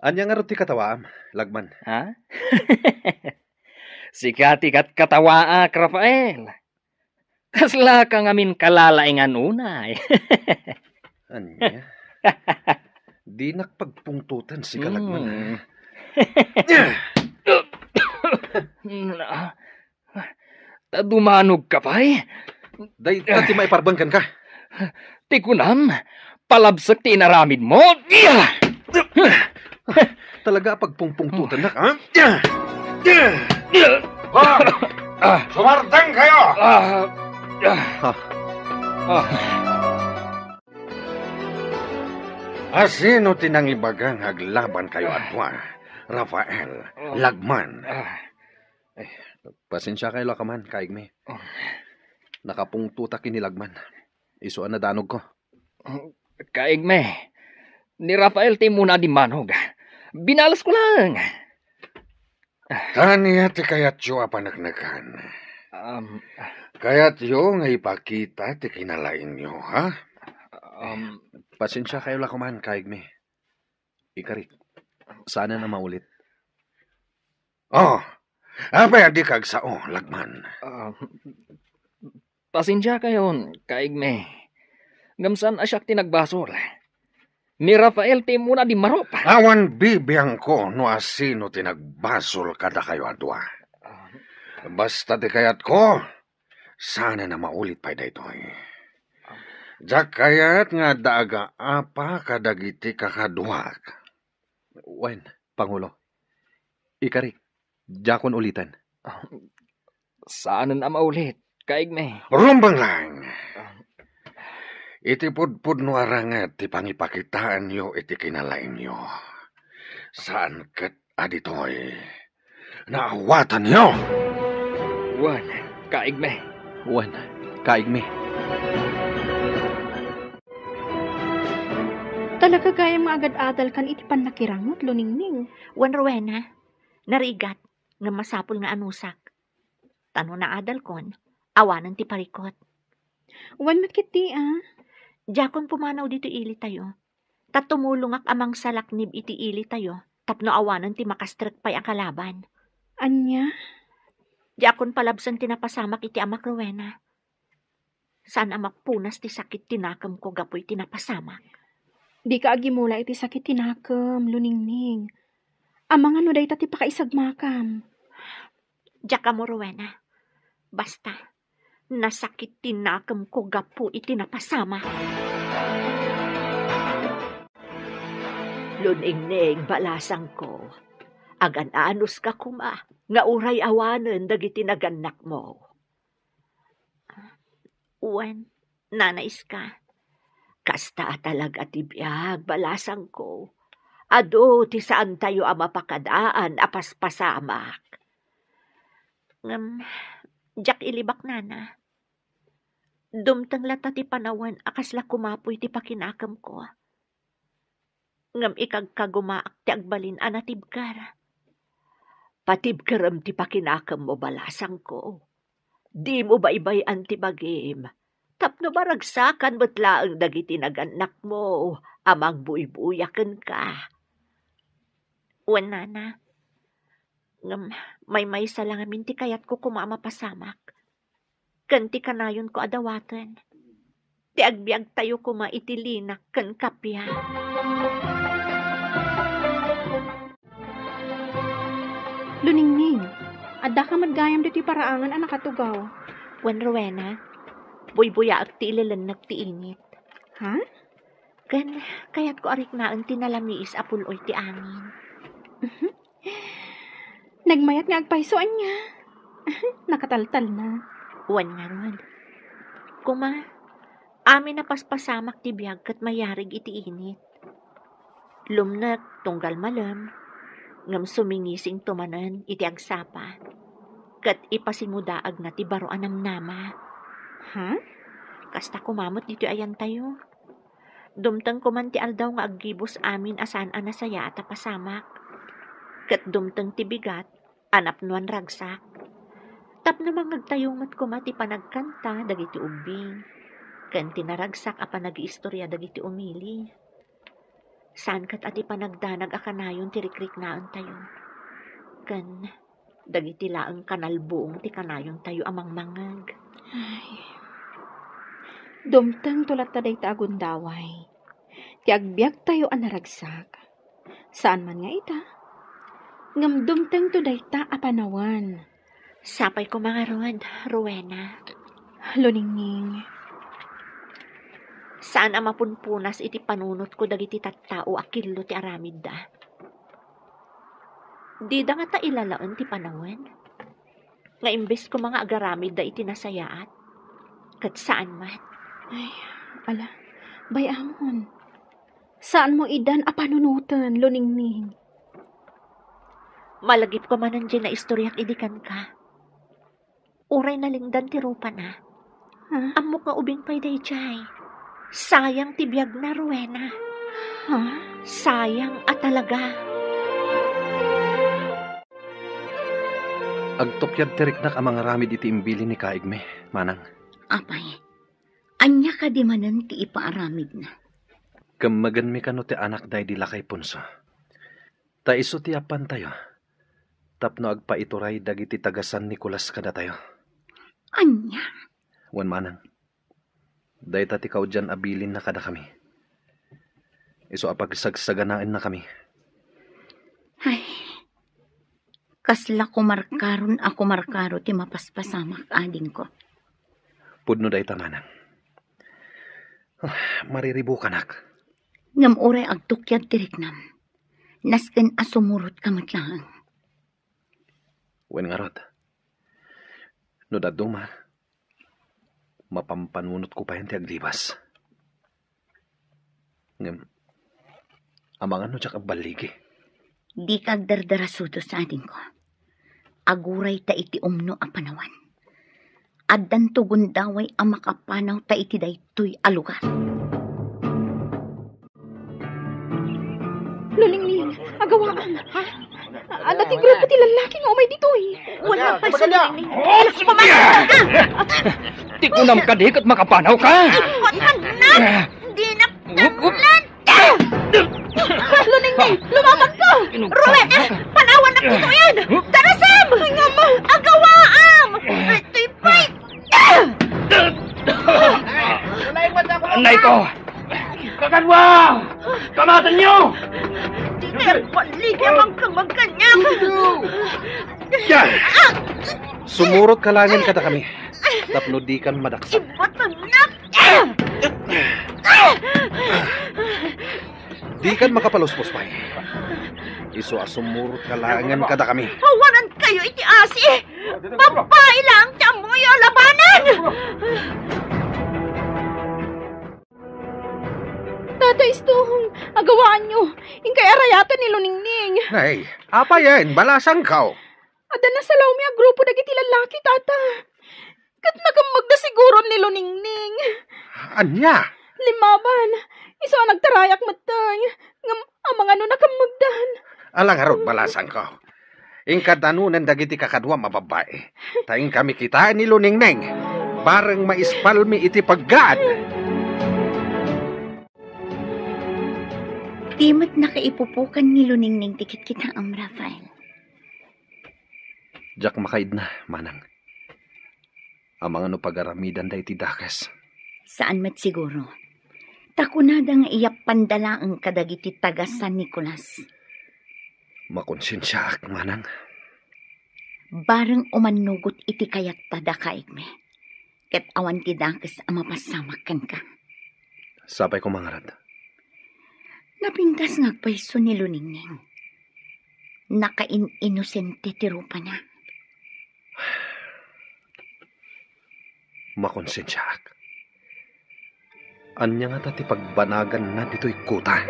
Anya nga ro ti katawaam, lagman. Ha? Sikatikat katawaak, Rafael. Kasla ka ngamin kalalaingan unay. Anya? Di nakpagpungtutan si kalagman. Dumanog ka pa eh. Day tati maiparbangkan ka. Tikunam, palabsak ti inaramid mo. Talaga pagpungpungtutan na ka. Sumartang kayo! Asino tinang ibagang aglaban kayo atwa? Rafael, lagman. Pasensya kayo lakaman, kaig me. Nakapungtuta kinilagman. Isuan na danog ko. Kaig me, ni Rafael ti muna di manog. Binalas ko lang. Taniya ti kayat yo apanagnagan. Kayat yo nga ipakita ti kinalain nyo, ha? Pasensya kayo lakaman, kaig me. Ikarit, sana na maulit. Oh, apay adi kag sao, lagman. Pasensya kayo, kaig me. Ngamsan asyak ti nagbasol. Ni Rafael ti muna di marop. Awan bibiyang ko no asino tinagbasol kada kayo adwa. Basta di kayat ko, sana na maulit pa daytoy. Jak kayat nga daaga apa kadagiti kakaduak. Wen, Pangulo. Ikarit, jakon ulitan. Saan na maulit, kaig me. Rumbang lang. Iti pudpud no arangat ti pangipakitaan yo iti kinalain yo. Saan ket aditoy? Naawatan yo! Wan, kaig me. Wen, kaig me. Talaga gaya mga agad-adal kan iti pannakirangot, luningning. Wan Rowena, narigat nga masapul nga anusak. Tano na adal kon, awanan ti parikot. Wan matkiti Jakon pumanaw dito ili tayo. Tatumulungak amang salaknib iti ili tayo. Tapno awanan ti makastrek pa'y ang kalaban. Anya? Jakon palabsan tinapasamak iti amak Rowena. Saan amak punas ti sakit tinakam ko gapoy tinapasamak. Di ka agimula iti sakit tinakam, luningning. Amang ano day tati pakaisagmakam. Jaka mo Rowena. Basta. Nasakit tinakam ko gapo iti napasama. Luningning balasang ko. Agan-anos ka kuma. Nga uray awanen dagiti naganak mo. Uwan, nanais ka. Kasta talaga ti biyag balasang ko. Ado ti saan tayo mapakadaan apaspasamak. Jak ilibak nana. Dumtang lata ti panawan akasla kumapoy ti pakinakam ko. Ngam ikagkagumaak ti agbalin anatibkara. Patib karam ti pakinakam mo balasang ko. Di mo ba ibayan ti bagim? Tapno baragsakan mo't laang dagiti naganak mo, amang buibuyakan ka. Wala na. Ngam, may sa lang amin ti kayat ko kumama pasamak. Kanti kanayon ko adawatan. Ti agbiag tayo kuma itilinak kan kapya. Luningning, adda ka madgayam dito paraangan ang nakatugaw. Wan Rowena, buy-buya at ti ilalanag ti init. Ha? Kan, kayat ko arik naan tinalamiis apuloy ti angin. Nagmayat nga agpaisoan niya. Nakataltal na. Wan nga ron. Kuma, amin na paspasamak ti biyag kat mayarig iti init. Lumnag tunggal malam, ngam sumingising tumanan iti agsapa. Kat ipasimudaag na ti baro anamnama. Ha? Kasta kumamot dito ayan tayo. Dumtang kuman ti aldaw nga aggibos amin asan anasaya at pasamak. Kat dumtang ti bigat, anap nuan ragsak. Tapno mangagtayungat kumati panagkanta dagiti ubing. Kan tinaragsak a panag-iistorya dagiti umili. Saan kat ati panagdanag akanayon ti rikrik naan tayo. Kan dagiti laang kanalbuong ti kanayon tayo amang mangag. Ay. Dumtang tulat ta day ta agundaway. Ti agbiag tayo ang naragsak. Saan man nga ita? Ngam dumtang to day ta apanawan. Sapay ko mga ron, Rowena. Luningning. Saan ang mapunpunas iti panunot ko dagiti tattao akillo ti aramid da? Di da nga ta ilalaan ti panawan. Nga imbes ko mga agaramid da iti nasayaat. Kat saan man? Ay, ala, bayamon. Saan mo idan apanunutan, Luningning? Malagip ko man nandiyan na istoryak idikan ka. Uray na lingdan ti rupa na. Ha? Amok nga ubing pay day jay. Sayang ti biyag na, Rowena. Ha? Sayang at talaga. Agtokyad tiriknak ang mga ramid iti imbili ni Kaigme, manang. Apay, anya ka di manan ti ipaaramid na. Kamagan mi kano ti anak day di lakay punso. Ta iso ti apan tayo. Tapno agpaituray dagiti tagasan Nicolas kada tayo. Anya? Wan manang. Day tati kaudyan abilin na kada kami. Iso apagsagsaganaan na kami. Ay, kasla kumarkaron ako markaro ti mapaspasamak ading ko. Pudno day tamanang. Mariribo kanak. Ngam oray agtukyad tiriknam. Nasken asumurot kamatlaang. Wen nga rod. No daduma, mapampanunot ko pa yan ti aglibas. Ngam, amangan no tsak agbaligi. Di kag dardarasudo sa ading ko. Aguray ta iti umno a panawan. Addan tugon daway ang makapanaw ta iti daytoy a lugar. Luningning, agawaan. Ha? Adating grupo ti lalaki nga umay dito eh. Wala pa sa Luningning. Ti kunam ka di kat makapanaw ka. Pagkanan! Di na tagulan! Luningning, lumapag ka! Rowena! Panawan na kito yan! Darasam! Agawaam! Ito'y fight! Anay ko! Kakanwa! Kamatan niyo! Di na paligyan ang kamagkanyak! Yan! Sumurot ka langin kada kami. Tapno di kan madaksak. Ibatanap! Di kan makapaluspos pa. Iso asumurot ka langin kada kami. Hawanan kayo iti asi! Babae lang tamoy o labanan! Tata Istohong, agawaan nyo. Ingkay arayatan ni Luningning. Ay, apa yan? Balasang kaw. Ada na sa laumi ang grupo dagiti lalaki, tata. Kat nakamag na siguro ni Luningning. Anya? Limaban, iso ang nagtarayak matay. Ngam, amang ano nakamagdan. Alang harot balasang kaw. Ingkadanunan dagiti kakadwa mababae. Taing kami kita ni Luningneng. Bareng maispalmi iti paggaad. Timat nakaipupukan ni Luningning tikit kita ang Rafael. Jak makaid na, manang. Ang mga pagaramidan da iti dakas. Saan mat siguro? Takunada nga iyak pandala ang kadagiti taga San Nicolas. Makonsensya ak, manang. Bareng umanugot iti kayat tada kaigme. Ket awan ti dakas ang mapasamakan ka. Sapay ko mangarad. Napintas ngagpaiso ni Luningning. Nakain-inosente ti rupa na. Makonsensya ak. Anya nga ti pagbanagan na dito'y kuta.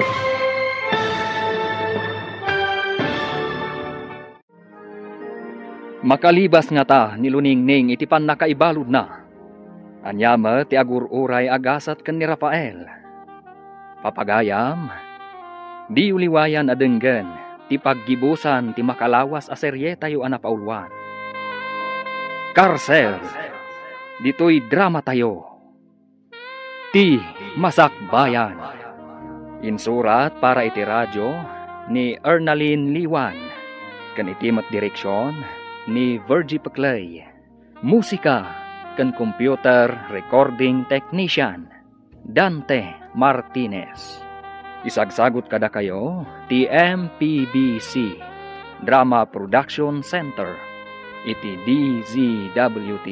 Makalibas nga ta ni Luningning iti pan nakaibalod na. Anyama ti agururay agasat ken ni Rafael. Papagayam, di uliwayan adenggen ti paggibusan ti makalawas a serye tayo anapaulwan. Karsel, dito'y drama tayo. Ti Masakbayan. Insurat para iti radyo ni Ernaline Liwan. Kan itimat direksyon ni Virgie Paclay. Musika kan computer recording technician Dante Martinez. Isagsagot kada kayo ti MPBC Drama Production Center iti DZWT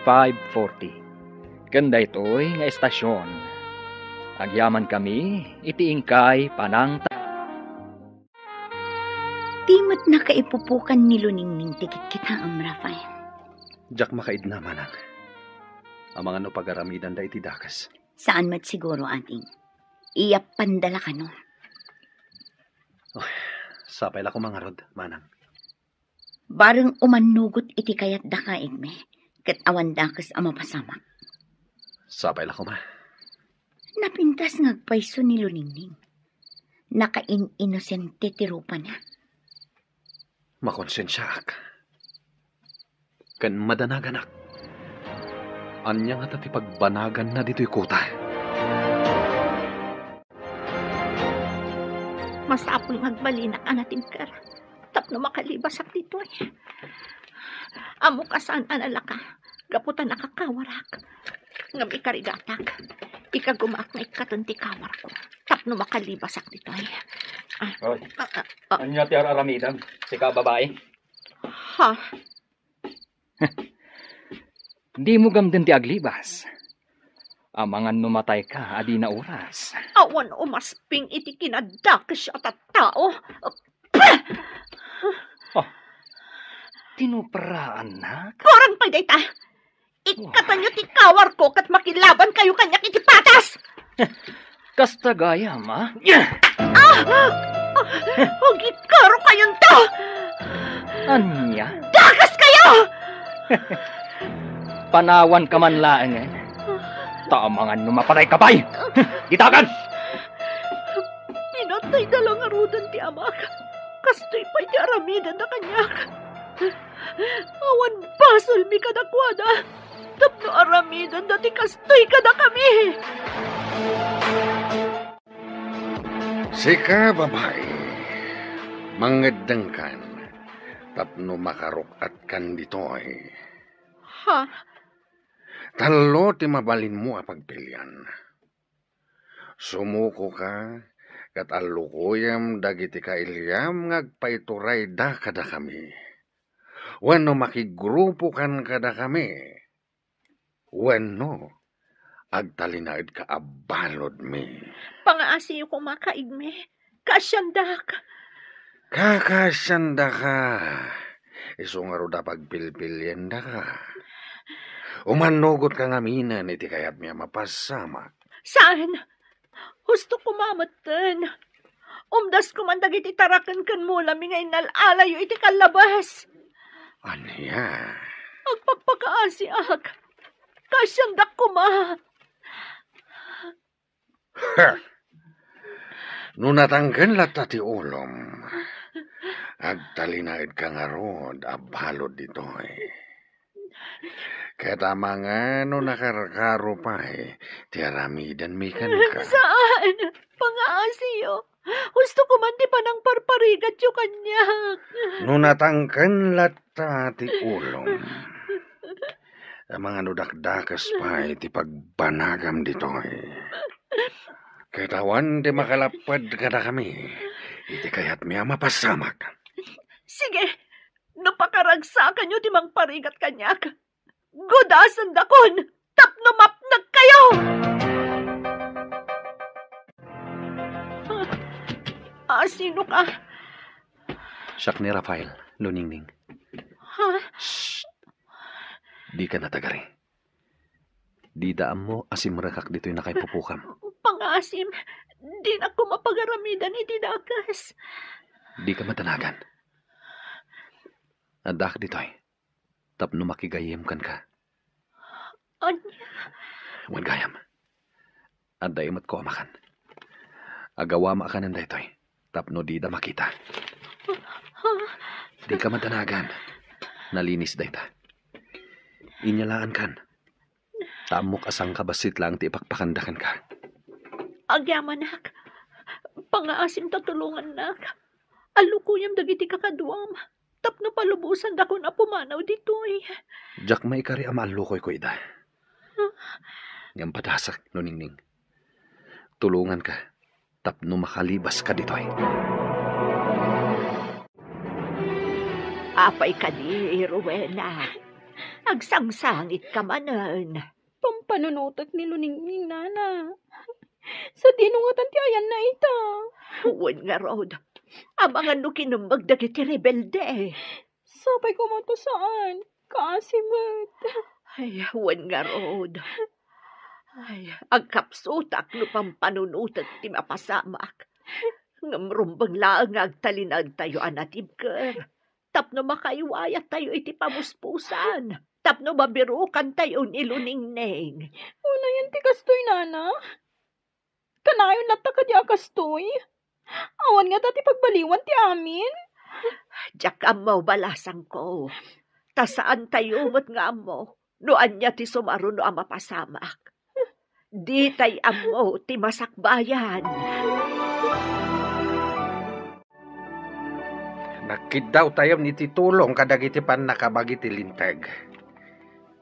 540. Kanda ito'y nga estasyon. Agyaman kami iti ingkay panang Timat nakaipupukan ni Luningning tikit kita ang Rafael. Jak makaid na, manang. Ang mga pagaramidan da iti dakas. Saan mat siguro ating? Iyak pandala ka no? Sapay la ko mangarod, manang. Bareng umanugot iti kayat da kaigme. Ket awan dakas ang mapasamak. Sapay la ko ma. Napintas ngagpaiso ni Luningning. Nakain-inosente ti rupa na. Makonsensya ak. Kan madanagan ak. Anya nga ti pagbanagan na dito'y kuta. Masapol magbalinak anating kar. Tapno makalibas ak dito eh. Amo kasaan analaka. Gaputan nakakawarak. Ngam ikarigatak. Ikagumaak na ikatunti kawar ko. Tapno makalibas ak dito eh. Oy, anya ti aramidan? Sika babae? Ha? Di mo gamden ti aglibas. Amangan numatay ka, adi na oras. Awan umasping iti kinadakas at tao. Tinuparaan na? Korang pa dayta. Ikatanyo ti kawar ko kat makilaban kayo kanyak iti patas. Kasta gaya, ma? Huwag karo kayon to. Anya? Dakas kayo! Panawan ka man laangan. Tamangan numapatay ka pa'y! Gitagan! Pinatay na lang arudan ti amak. Kastoy pa'y ti aramidan na kanyak. Awan basol mi kadakwada. Tapno aramidan na ti kastoy kada kami. Sika, babae. Mangadang kan. Tapno makarukat kan ditoy. Ha? Talo ti mabalin mo a pagpilyan. Sumuko ka, kat alukuyam dagiti kailyam ngagpaituray da kada kami. Wano makigrupo kan kada kami. Wano agtalinaid ka abalod mi. Pangaasiyo ko makaigme. Kasyandak. Kakasyanda ka. Iso nga ro da pagpilpilyan da ka. Umanugot ka nga minan iti kayat miya mapasamak. Saan? Husto kumamatan. Umdas kumandag iti tarakan kan mo lami ngay nalalayo iti kalabas. Anya? Agpagpakaasi ak. Kasyandak kuma. Ha! Nung natanggan lata ti ulom, Agtalinaid ka nga rod, abalod dito eh. Kaya mga no nakarakaro pa eh, tiaramidan mi kan ka. Saan? Pangaasiyo. Gusto ko man di pa ng parparigat yung kanya. No natangkan lata ti ulong. Ang mga nudakdakas pa eh, ti pagbanagam dito eh. Katawan di makalapad kada kami. Iti kayat mi mapasamak. Sige, napakaragsakan nyo di mang parigat kanyak. Godasan dakon, tapno mapnag kayo! Sino ka? Siyak ni Rafael, Luningning. Ha? Shh! Di ka natagari. Di daan mo asim rakak dito'y nakaipupukam. Pangasim, di na ko mapagaramidan iti dakas. Di ka matanagan. Adak dito'y. Tapno makigayem kan ka. Anya? Wan gayam. Aday mat ko amakan. Agawa maakanan dito'y. Tapno di da makita. Di ka matanagan. Nalinis dayta. Inyalaan kan. Tamok asang kabasit lang ti ipakpakandakan ka. Agyaman nak. Pangaasim tatulungan nak. Alukuyam dagiti kakaduam. Tapno palubusan dako na pumanaw dito eh. Jak may kari amalukoy ko ida. Ngam padasak, Nuningning. Tulungan ka. Tapno makalibas ka dito'y. Apay ka di, Rowena. Agsangsangit ka manan. Pampanunutot ni Luningning, nana. Sa dinungatan ti ayan na ita. Huwag nga, Rod. Ang mga nukinumbag dagiti rebelde. Sabay ko mo to saan? Kaasimat. Ay, huwag nga, Rod. Ay, ang kapsutak no pampanunutot ti mapasamak. Ngamrumbang laang agtalinag tayo anatibker. Tapno makaiwayat tayo iti pamuspusan. Tapno mabirukan tayo ni Luningning. Una yan ti kastoy, nana. Kanayon lata ka di akastoy. Awan nga dati pagbaliwan ti amin. Diyak amaw balasang ko. Tasaan tayo mo't nga mo. Noan niya ti sumaro no ang mapasamak. Di tay amaw ti masakbayan. Nakidaw tayo ni titulong kadagiti pan nakabagi ti linteg.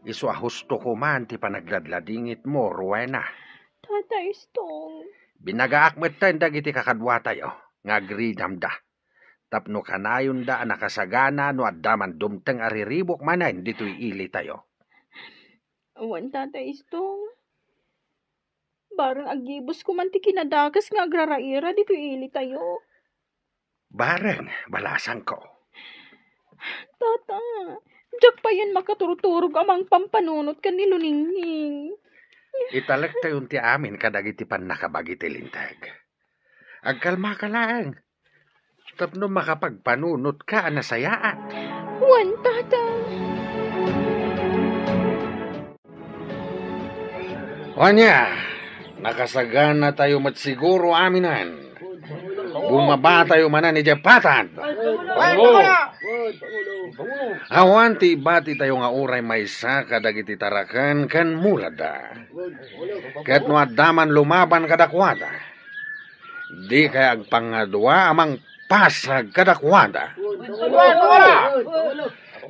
Isu ahusto ko man ti panagladladingit mo, Rowena. Tatay Stong. Binagaakmet tayo dagiti kakadwa tayo. Ngagridam da. Tapno kanayon da nakasagana no addaman dumteng ariribok manan dito'y ili tayo. Awan, Tatay Stong. Barang agibos ko man ti kinadagas nga agraraira dito ili tayo. Bareng, balasan ko. Tata, diyak pa yan makaturturog amang pampanunot ka ni Luningning. Italak tayo ti amin kadagiti pan nakabagi ti linteg. Agkalma ka lang. Tapno makapagpanunot ka anasayaat. Wan, tata. Wanya, nakasagana tayo matsiguro aminan. Bumaba tayo manan ni Japatan. Awan ti bati tayo nga uray maysa kadagiti tarakan kan mulada. Ket no addaman lumaban kadakwada. Di kay agpangadwa amang pasag kadakwada.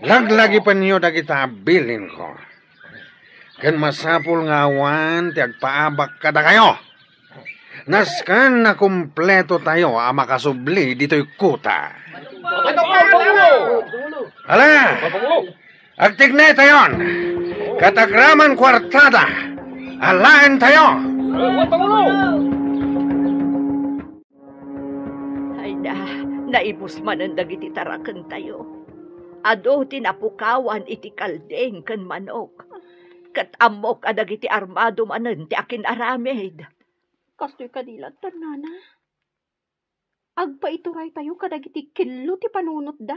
Laglagi pa niyo dagita bilin ko. Ken masapul nga awan ti agpaabak kada kayo. Naskan na kumpleto tayo ang makasubli dito'y kuta. Ala! Agtignay tayon! Katagraman kwartada! Alain tayo! Ay naibus man ang dagiti tarakan tayo. Ado tinapukawan iti kaldeng kan manok. Kat amok adagiti armado manen ti akin aramid. Kastoy kadilat tan, nana. Agpaituray tayo kadagiti kilo ti panunot da.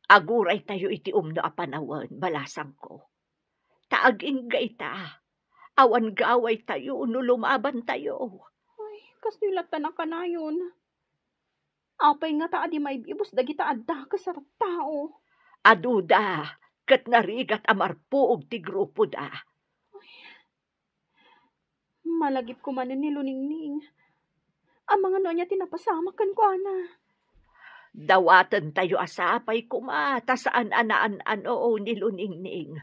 Aguray tayo iti umno a panawan, balasang ko. Taagingga ita. Awan gaway tayo, no lumaban tayo. Ay, kastoy latan na kanayon. Apay nga ta adi may ibus dagita adda ka sa tao. Aduda, kat narigat amarpuog ti grupo da. Malagip ko man ni Luningning. Ang mga no niya tinapasama kan ko, ana. Dawatan tayo asapay kumata saan anaan oo ni Luningning.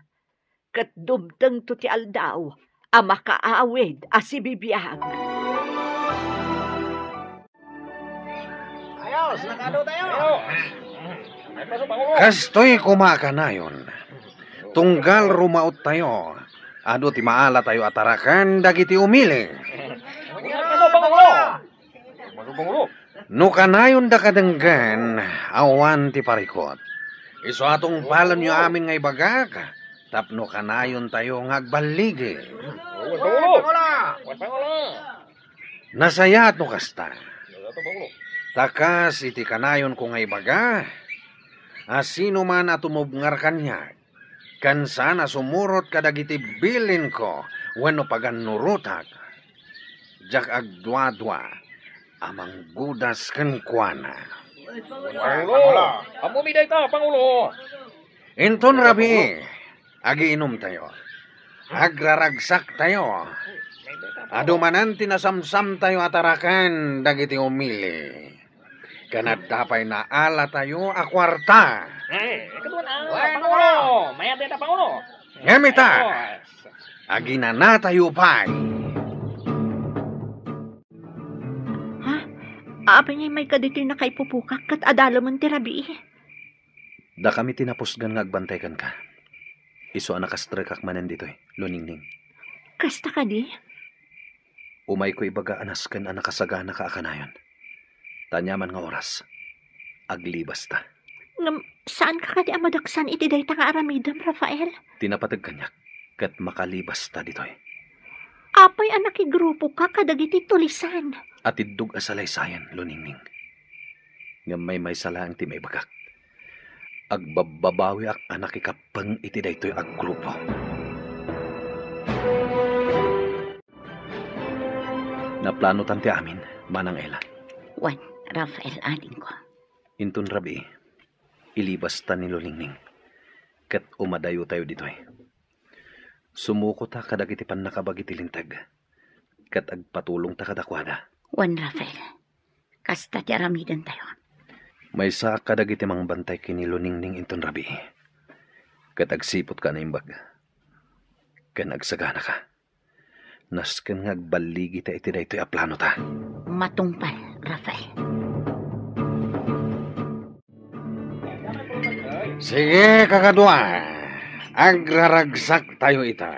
Kat dumteng to ti aldaw, makaawid si bibiyag. Kastoy kumakanayon. Tunggal rumaot tayo. Ado ti maala tayo atarakan dagiti umili. No kanayon da kadenggan, awan ti parikot. Iso atong palan nyo amin ngay bagag. Tapno kanayon tayo ngagbaligi. Nasayat no kasta. Takas iti kanayon ko ngay baga. Asino man atumubngar kanya. Kan sana sumurot kadagiti bilin ko. Wano paganurutak. Jak agdwa-dwa. Amang gudas ken kuana. Pangulo! Amumiday ka, Pangulo! Inton rabi, agiinom tayo. Agraragsak tayo. Adumanan tinasamsam tayo atarakan dagiti umili. Kanat dapay na ala tayo akwarta. Kedua na, Pangulo! Mayat na, Pangulo! Ngamita, aginana tayo pa'y. Apay niya may kaditoy na kay pupukak kat adalo man ti Rabi. Da kami tinapusgan nga agbantekan ka. Iso anakastrekak manen ditoy, Luningning. Kasta ka di? Umay ko ibaga anasken anakasagana ka akanayon. Tanyaman nga oras. Aglibas ta. Ngam, saan ka kadi amadaksan iti dayta nga aramidam, Rafael? Tinapatag kanyak. Kat makalibas ta ditoy. Apay anak igrupo ka kadagiti tulisan. At idug asalaysayan, Luningning. Nga may salaang ti may bagak. Agbababawi ak anak ikapang iti daytoy aggrupo. Naplano tanti amin, manang Ela. Wan, Rafael, ading ko. Intun rabi, ilibas ta ni Luningning. Kat umadayo tayo ditoy. Sumuko ta kadagiti pan nakabagiti lintag. Kat agpatulong ta kadakwada. Wan, Rafael, kasta ti aramidan tayo. May sa kadagiti mang bantay kini Luningning inton rabi. Kat agsipot ka na imbag. Kan agsagana ka. Nasken nga agbaligi ta iti daytoy aplano ta. Matungpal, Rafael. Sige, kakadwa. Agraragsak tayo ita.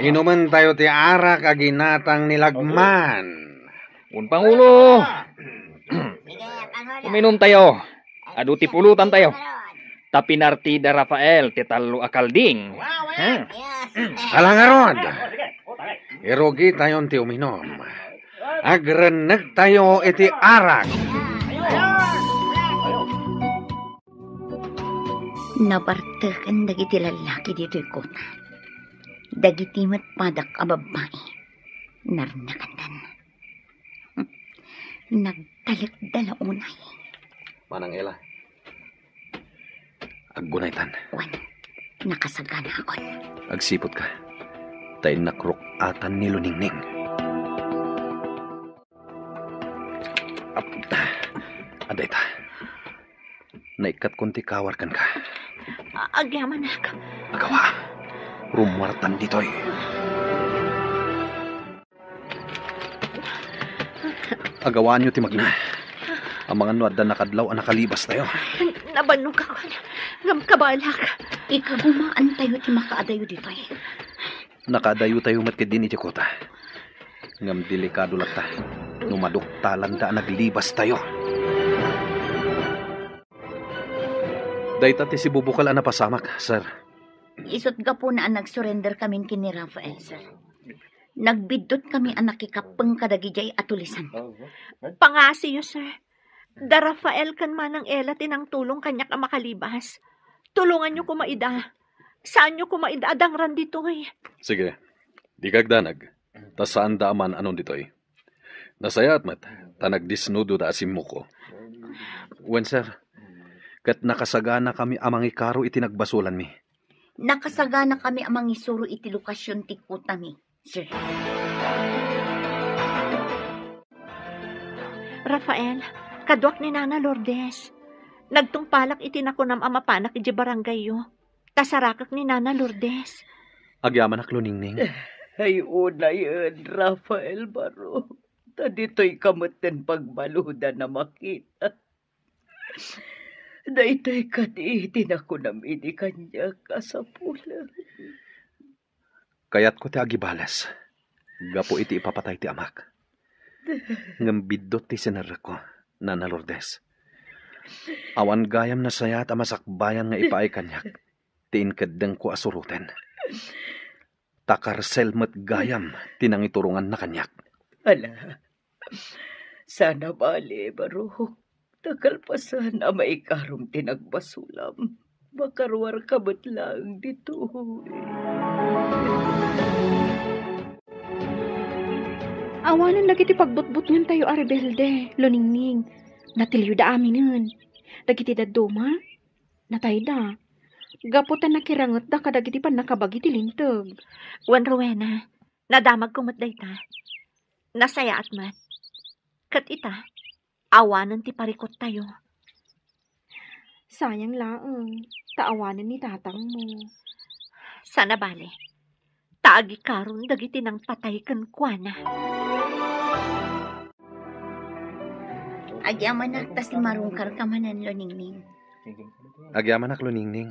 Inuman tayo ti arak aginatang nilagman. Un Pangulo! Uminom tayo. Adu ti pulutan tayo. Tapinartida Rafael, titalo akalding. Kalangarod. Irogi tayon ti uminom. Agreneg tayo iti arak. Nabartakan dagiti lalaki dito'y kota. Dagiti matpadak a babae. Narnakandan. Nagtalagdala unay. Manang Ela. Aggunaytan. Wan, nakasagana ako. Agsipot ka. Tayo nakrok atan ni Luningning. Aday ta. Naikat kunti kawarkan ka. Agyaman ako. Agawa. Rumwartan ditoy. Agawaan nyo ti magina. Ang mga nuad na nakadlaw ang nakalibas tayo. Nabanong ako. Ngam kabalak. Ikagumaan tayo ti makaadayo dito eh. Nakadayo tayo matkid din iti kota. Ngam delikado lang ta. Numaduktalan da naglibas tayo. Dayta ti si Bubukal na pasamak, sir. Isot ga po na nag-surrender kami kini Rafael, sir. Nagbidot kami ang nakikapang kadagijay atulisan. Pangasiyo, sir. Da Rafael kan manang Ela tinang tulong kanyak ang makalibas. Tulungan nyo kumaida. Saan nyo kumaida adangran ditoy? Sige, di kagdanag. Tas saan daaman anon ditoy. Nasaya at mat. Tanagdisnudo da asim mo ko. Wen sir, kat nakasagana kami amang ikaro iti nagbasulan mi. Nakasagana kami amang isuro iti lokasyon ti kutami, sir. Rafael, kadwak ni Nana Lourdes. Nagtungpalak iti nakunam amapanak iti barangay yo. Tasarakak ni Nana Lourdes. Agyaman ak luningning. Ay una yun, Rafael Baro. Dito'y kamutin pagbaluda na makita. Daytoy katiitin ako namin ni kanya kasapulan. Kayat ko ti agibalas. Gapo iti ipapatay ti amak. Ngambidot ti sinara ko, Nana Lourdes. Awan gayam na sayat amasakbayan nga ipaay kanyak. Tiinkadeng ko asuruten. Takarsel met gayam tinangiturungan na kanyak. Ala, sana bali, Baro. Takalpasan na maikarong tinagbasulam. Makarwar ka ba't lang dito? Awanan lagi ti pagbutbut ngan tayo rebelde, luningning. Natilyo da amin nun. Dagiti daduma, natay da. Gaputan nakirangot da kadagiti pan nakabagi ti lintag. Wen Rowena, nadamag kumot dayta. Nasaya at mat. Kat ita, awanan ti parikot tayo. Sayang laang, taawanan ni tatang mo. Sana bale. Taagi karon dagiti nang patay ken kuana. Agyaman nakta si marungkar kamanan luningning. Agyaman ak luningning.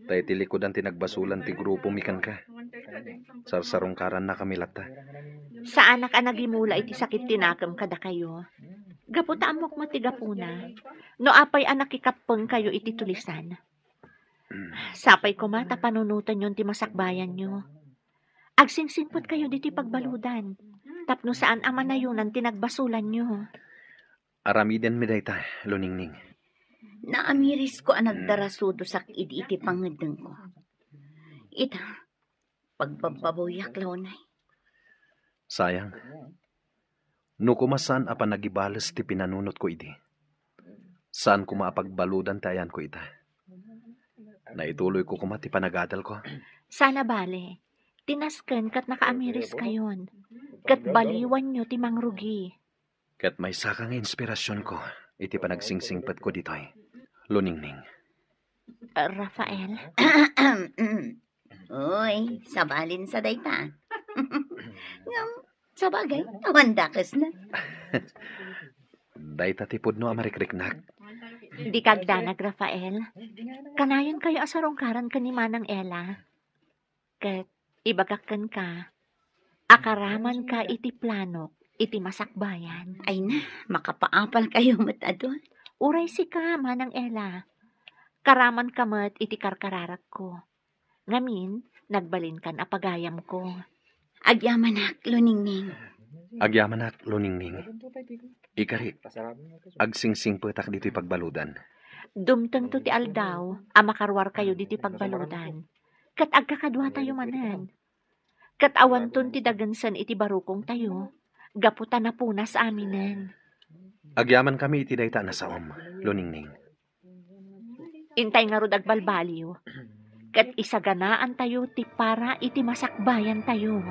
Tay ti likodan tinagbasulan ti grupo mikan ka. Sarsarungkaran na kami lata. Sa anak anagimula iti sakit tinakam kada kayo. Gaputa amok mo ti gapuna. No apay anak ikapeng kayo iti tulisan. Sapay ko mata panunutan yon ti masakbayan nyo. Agsingsingpot kayo diti pagbaludan. Tapno saan amanayunan tinagbasulan nyo. Aramiden mi dayta, luningning. Naamiris ko ang nagdarasudo sa iti pangedeng ko. Ita, pagbababoyak launay. Sayang. No kumasan apan nagibales ti pinanunot ko iti. Saan ko maapagbaludan tayan ko ita. Naituloy ko kumati panagadal ko. Sana bale. Tinasken kat nakaamiris kayon. Kat baliwan nyo ti mangrugi. Kat may sakang inspirasyon ko, iti panagsingsingpat ko ditoy. Luningning. Rafael? Uy, sabalin sa dayta. Sa bagay, awandakas na. Dayta tipod no amarikriknak. Di kagdanag, Rafael. Kanayon kayo asarongkaran ka ni Manang Ella. Kat ibagakan ka. Akaraman ka iti planok. Iti masakbayan. Ay na, makapaapal kayo matado. Uray si ka, Manang Ella. Karaman kamat iti karkararak ko. Ngamin, nagbalin kan apagayam ko. Agyaman ak, luningning. Agyaman ak, luningning. Ikari, agsingsingpetak dito'y pagbaludan. Dumteng to ti aldaw, amakarwar kayo diti pagbaludan. Kat agkakadwa tayo manan. Kat awanton ti dagansan iti barukong tayo. Gaputan na punas aminan. Agyaman kami iti dayta na saom, luningning. Intay nga rod agbalbaliw. Kat isaganaan tayo ti para iti masakbayan tayo.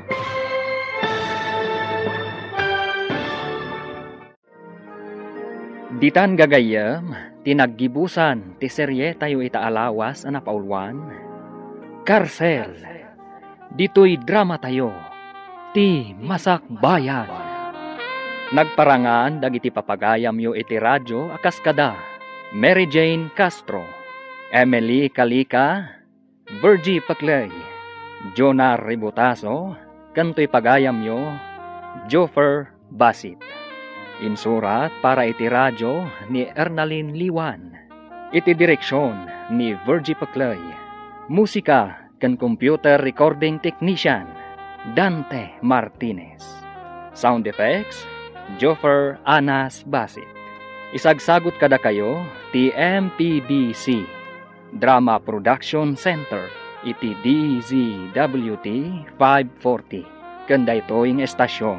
Ditan gagayam, tinaggibusan, ti serye tayo itaalawas ana paulwan. Karsel, dito'y drama tayo, ti masakbayan. Nagparangan dagiti papagayam yo iti radyo akas kada Mary Jane Castro, Emily Calika, Virgie Paclay, Jonah Ributaso, kanto'y pagayam yo Joffer Basit. Insurat para iti radyo ni Ernalyn Liwan. Iti direksyon ni Virgie Paclay. Musika kan computer recording technician Dante Martinez. Sound effects Joffer Anas Basit. Isagsagot kada kayo ti MPBC Drama Production Center iti DZWT 540 kanda ito'ing estasyon.